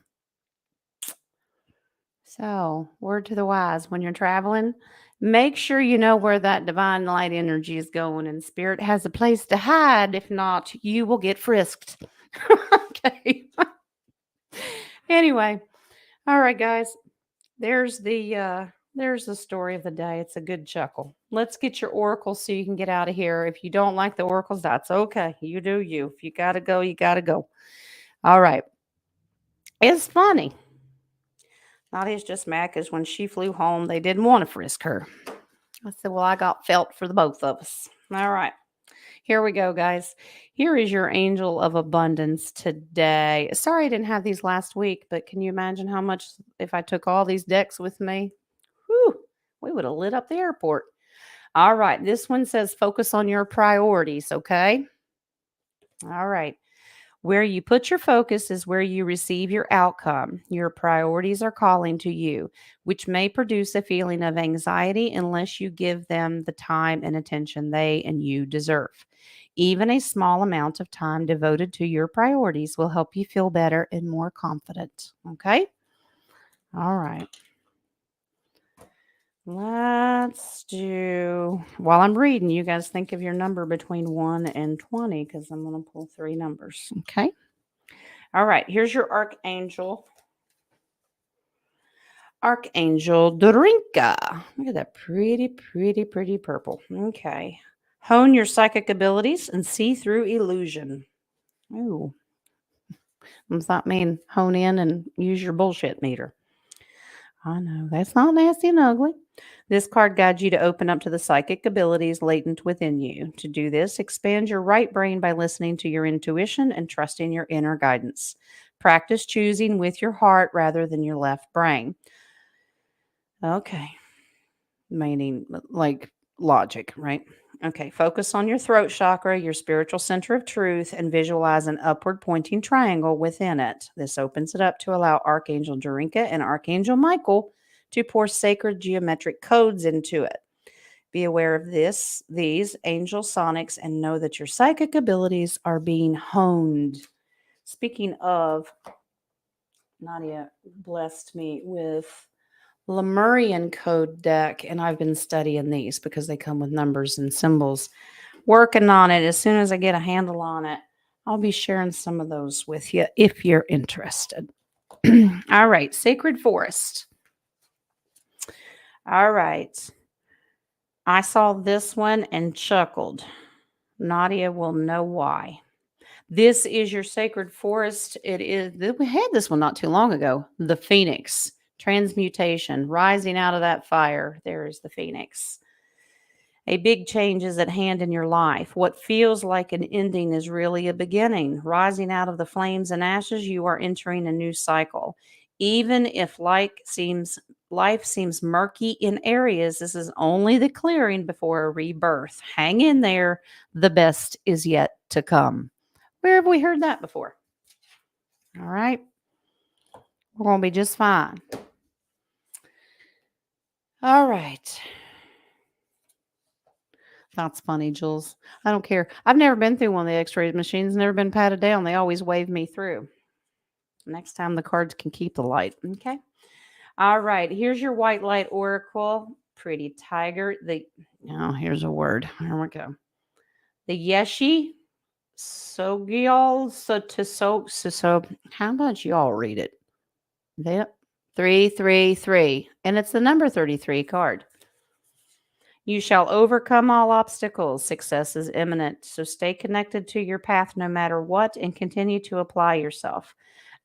So, word to the wise, when you're traveling, make sure you know where that divine light energy is going, and spirit has a place to hide. If not, you will get frisked. Okay. Anyway, all right, guys. There's the story of the day. It's a good chuckle. Let's get your oracles so you can get out of here. If you don't like the oracles, that's okay. You do you. If you gotta go, you gotta go. All right. It's funny. Nadia's just mad because when she flew home, they didn't want to frisk her. I said, "Well, I got felt for the both of us." All right. Here we go, guys. Here is your angel of abundance today. Sorry I didn't have these last week, but can you imagine how much if I took all these decks with me? Whew, we would have lit up the airport. All right. This one says focus on your priorities, okay? All right. Where you put your focus is where you receive your outcome. Your priorities are calling to you, which may produce a feeling of anxiety unless you give them the time and attention they and you deserve. Even a small amount of time devoted to your priorities will help you feel better and more confident. Okay? All right. Let's do, while I'm reading, you guys think of your number between 1 and 20 because I'm going to pull 3 numbers. Okay? All right, here's your archangel. Archangel Dorinka. Look at that pretty, pretty, pretty purple. Okay. Hone your psychic abilities and see through illusion. Ooh. Does that mean hone in and use your bullshit meter? I know. That's not nasty and ugly. This card guides you to open up to the psychic abilities latent within you. To do this, expand your right brain by listening to your intuition and trusting your inner guidance. Practice choosing with your heart rather than your left brain. Okay. Meaning like logic, right? Okay. Focus on your throat chakra, your spiritual center of truth, and visualize an upward pointing triangle within it. This opens it up to allow Archangel Dorinka and Archangel Michael to pour sacred geometric codes into it. Be aware of these angel sonics, and know that your psychic abilities are being honed. Speaking of, Nadia blessed me with Lemurian code deck, and I've been studying these because they come with numbers and symbols. Working on it. As soon as I get a handle on it, I'll be sharing some of those with you if you're interested. All right, Sacred Forest. All right. I saw this one and chuckled. Nadia will know why. This is your sacred forest. It is, we had this one not too long ago. The Phoenix, transmutation, rising out of that fire. There is the Phoenix. A big change is at hand in your life. What feels like an ending is really a beginning. Rising out of the flames and ashes, you are entering a new cycle. Even if life seems murky in areas, this is only the clearing before a rebirth. Hang in there. The best is yet to come. Where have we heard that before? All right. We're going to be just fine. All right. That's funny, Jules. I don't care. I've never been through one of the x-ray machines, never been patted down. They always wave me through. Next time the cards can keep the light. Okay. All right. Here's your white light oracle. Pretty tiger. Here's a word. Here we go. The Yeshi Sogyal so how about y'all read it? That 333. And it's the number 33 card. You shall overcome all obstacles. Success is imminent. So stay connected to your path no matter what and continue to apply yourself.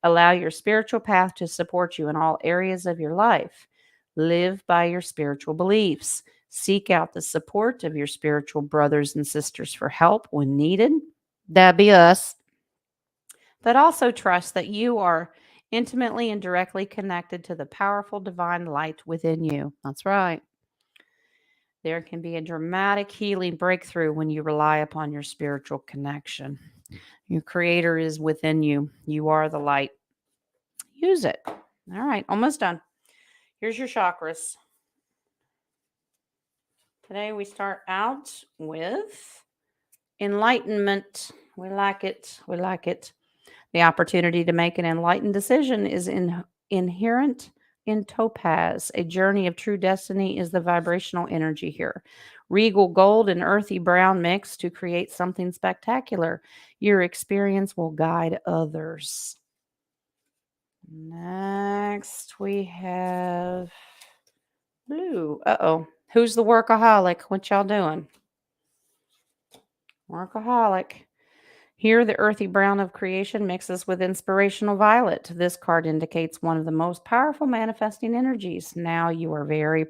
Allow your spiritual path to support you in all areas of your life. Live by your spiritual beliefs. Seek out the support of your spiritual brothers and sisters for help when needed. That'd be us. But also trust that you are intimately and directly connected to the powerful divine light within you. That's right. There can be a dramatic healing breakthrough when you rely upon your spiritual connection. Your creator is within you. You are the light. Use it. All right, almost done. Here's your chakras. Today we start out with enlightenment. We like it. We like it. The opportunity to make an enlightened decision is inherent in topaz. A journey of true destiny is the vibrational energy here. Regal gold and earthy brown mix to create something spectacular. Your experience will guide others. Next, we have blue. Uh-oh. Who's the workaholic? What y'all doing? Workaholic. Here, the earthy brown of creation mixes with inspirational violet. This card indicates one of the most powerful manifesting energies. Now you are very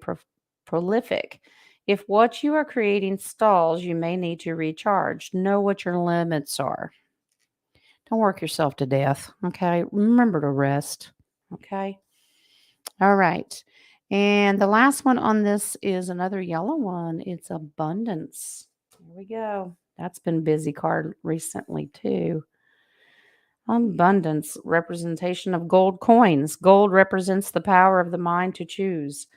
prolific. If what you are creating stalls, you may need to recharge. Know what your limits are. Don't work yourself to death, okay? Remember to rest, okay? All right. And the last one on this is another yellow one. It's abundance. Here we go. That's been busy card recently too. Abundance, representation of gold coins. Gold represents the power of the mind to choose.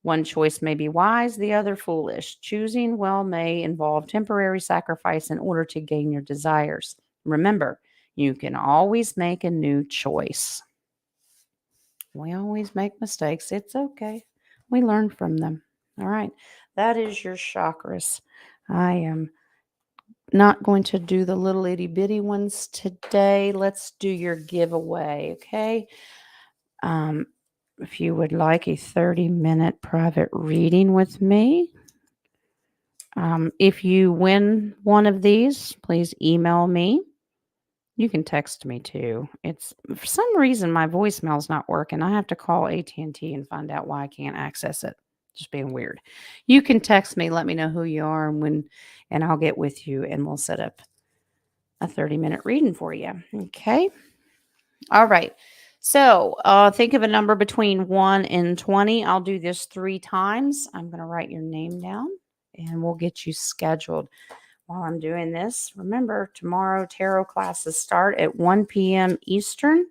One choice may be wise, the other foolish. Choosing well may involve temporary sacrifice in order to gain your desires. Remember, you can always make a new choice. We always make mistakes. It's okay. We learn from them. All right. That is your chakras. I am not going to do the little itty bitty ones today. Let's do your giveaway, okay? If you would like a 30-minute private reading with me, if you win one of these, please email me. You can text me too. It's for some reason my voicemail's not working. I have to call AT&T and find out why I can't access it. Just being weird. You can text me, let me know who you are and I'll get with you and we'll set up a 30-minute reading for you. Okay. All right. So think of a number between 1 and 20. I'll do this 3 times. I'm going to write your name down and we'll get you scheduled. While I'm doing this, remember tomorrow tarot classes start at 1 p.m. Eastern.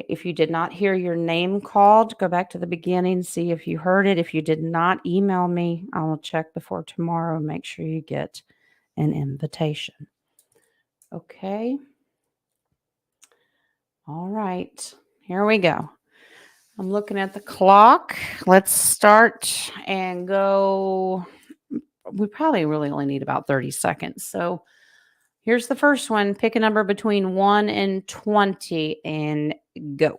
If you did not hear your name called, go back to the beginning, see if you heard it. If you did not, email me. I will check before tomorrow. Make sure you get an invitation. Okay. All right. Here we go. I'm looking at the clock. Let's start and go. We probably really only need about 30 seconds. So here's the first one. Pick a number between 1 and 20 and go.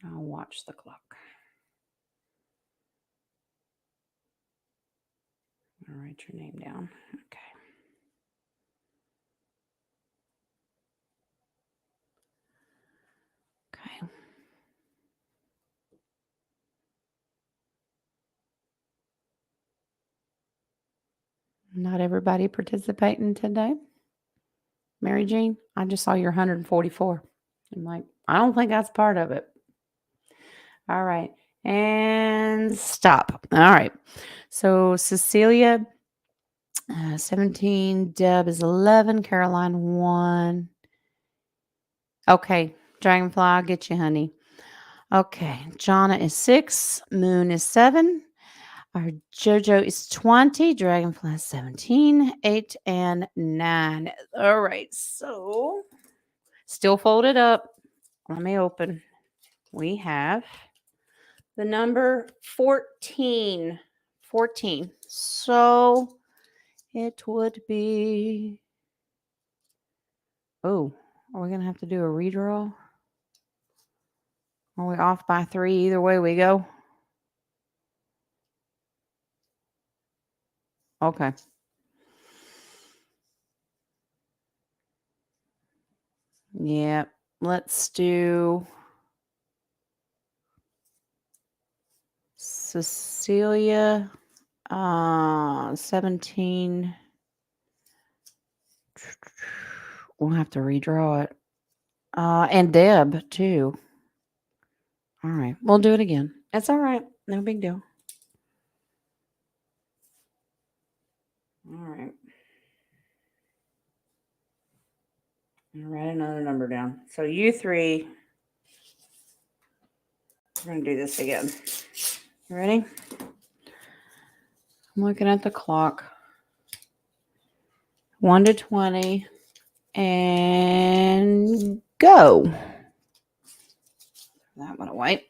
I'll watch the clock. I'll write your name down. Okay. Okay. Not everybody participating today. Mary Jean, I just saw your 144. I'm like, I don't think that's part of it. All right. And stop. All right. So Cecilia, 17. Deb is 11. Caroline, 1. Okay. Dragonfly, I'll get you, honey. Okay. Jonna is 6. Moon is 7. Our JoJo is 20. Dragonfly is 17. 8 and 9. All right. So still folded up. Let me open. We have the number 14. 14. So it would be. Oh, are we going to have to do a redraw? Are we off by 3? Either way we go. Okay. Yeah. Let's do Cecilia. 17. We'll have to redraw it. And Deb, too. All right. We'll do it again. That's all right. No big deal. All right. I'll write another number down. So you 3, we're going to do this again. You ready? I'm looking at the clock. 1 to 20. And go. That one away.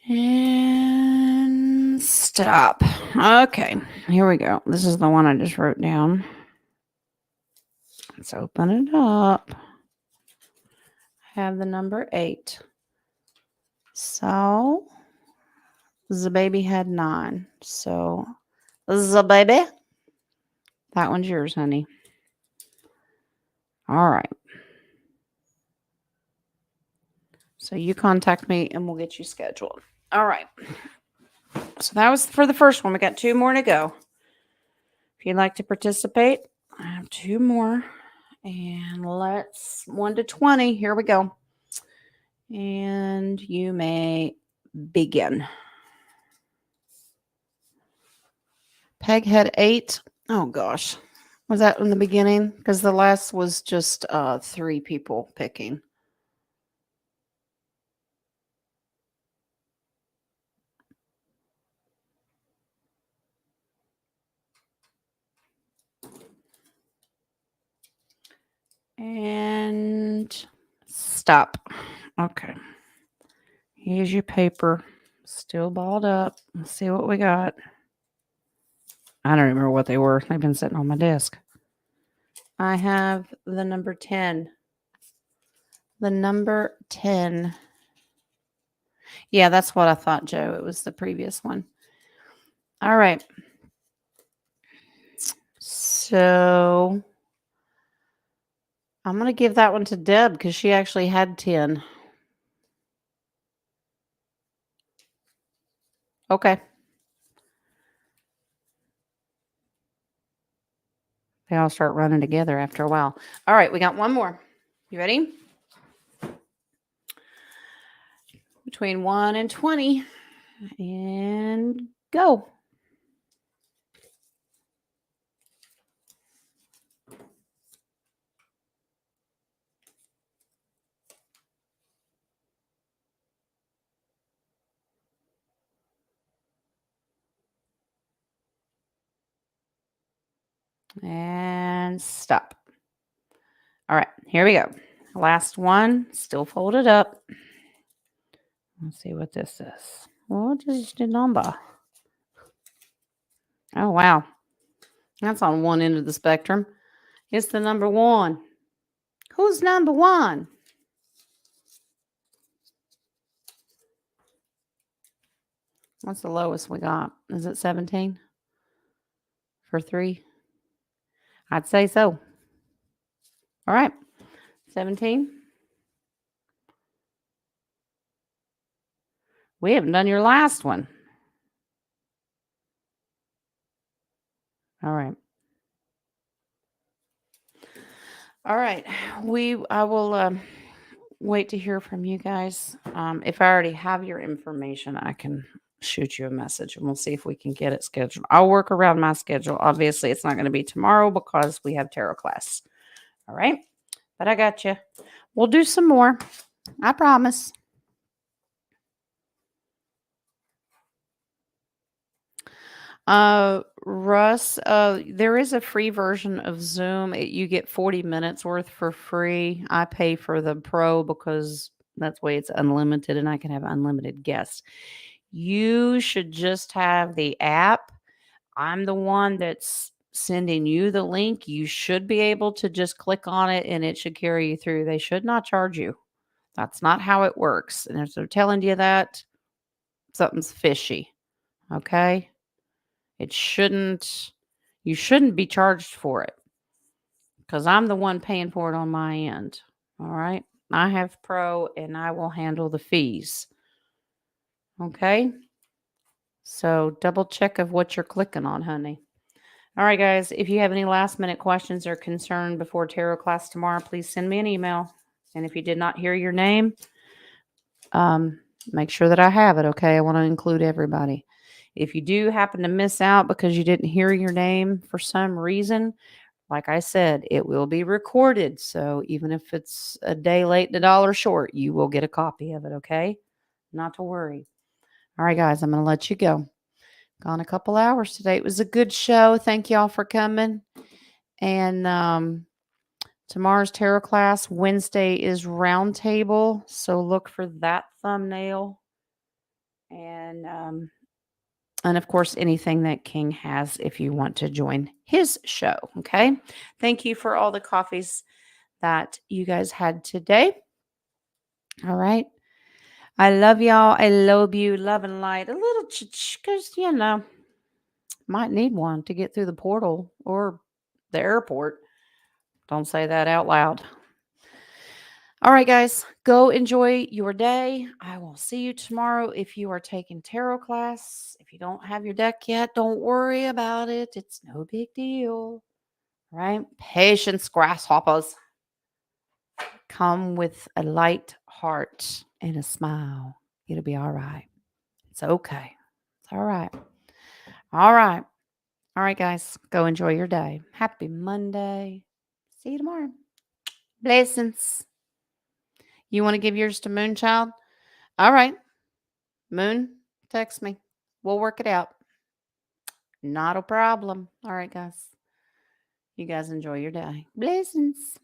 And stop. Okay, here we go. This is the one I just wrote down. Let's open it up. I have the number 8. So the baby had 9. So the baby, that one's yours, honey. All right. So you contact me and we'll get you scheduled. All right. So that was for the first one. We got 2 more to go. If you'd like to participate, I have 2 more. And let's 1 to 20. Here we go. And you may begin. Peg had 8. Oh gosh. Was that in the beginning? Because the last was just 3 people picking. And stop. Okay. Here's your paper. Still balled up. Let's see what we got. I don't remember what they were. They've been sitting on my desk. I have the number 10. The number 10. Yeah, that's what I thought, Joe. It was the previous one. All right. So I'm going to give that one to Deb because she actually had 10. Okay. They all start running together after a while. All right, we got one more. You ready? Between 1 and 20. And go. And stop. All right, here we go. Last one, still folded up. Let's see what this is. What is the number? Oh, wow. That's on one end of the spectrum. It's the number one. Who's number one? What's the lowest we got? Is it 17 for 3? I'd say so. All right. 17. We haven't done your last one. All right. All right. I will wait to hear from you guys. If I already have your information, I can shoot you a message and we'll see if we can get it scheduled. I'll work around my schedule. Obviously, it's not going to be tomorrow because we have tarot class. All right. But I got you. We'll do some more. I promise. Russ, there is a free version of Zoom. You get 40 minutes worth for free. I pay for the pro because that's way it's unlimited and I can have unlimited guests. You should just have the app. I'm the one that's sending you the link. You should be able to just click on it and it should carry you through. They should not charge you. That's not how it works. And if they're telling you that, something's fishy. Okay? It shouldn't, you shouldn't be charged for it because I'm the one paying for it on my end. All right. I have pro and I will handle the fees. Okay. So double check of what you're clicking on, honey. All right, guys. If you have any last minute questions or concern before tarot class tomorrow, please send me an email. And if you did not hear your name, make sure that I have it. Okay. I want to include everybody. If you do happen to miss out because you didn't hear your name for some reason, like I said, it will be recorded. So even if it's a day late and $1 short, you will get a copy of it. Okay. Not to worry. All right, guys, I'm going to let you go. Gone a couple hours today. It was a good show. Thank y'all for coming. And tomorrow's tarot class. Wednesday is roundtable. So look for that thumbnail. And of course, anything that King has if you want to join his show. Okay. Thank you for all the coffees that you guys had today. All right. I love y'all. I love you. Love and light. A little because, might need one to get through the portal or the airport. Don't say that out loud. All right, guys, go enjoy your day. I will see you tomorrow if you are taking tarot class. If you don't have your deck yet, don't worry about it. It's no big deal. Right? Patience, grasshoppers. Come with a light heart and a smile. It'll be all right. It's okay. It's all right. All right. All right, guys. Go enjoy your day. Happy Monday. See you tomorrow. Blessings. You want to give yours to Moonchild? All right. Moon, text me. We'll work it out. Not a problem. All right, guys. You guys enjoy your day. Blessings.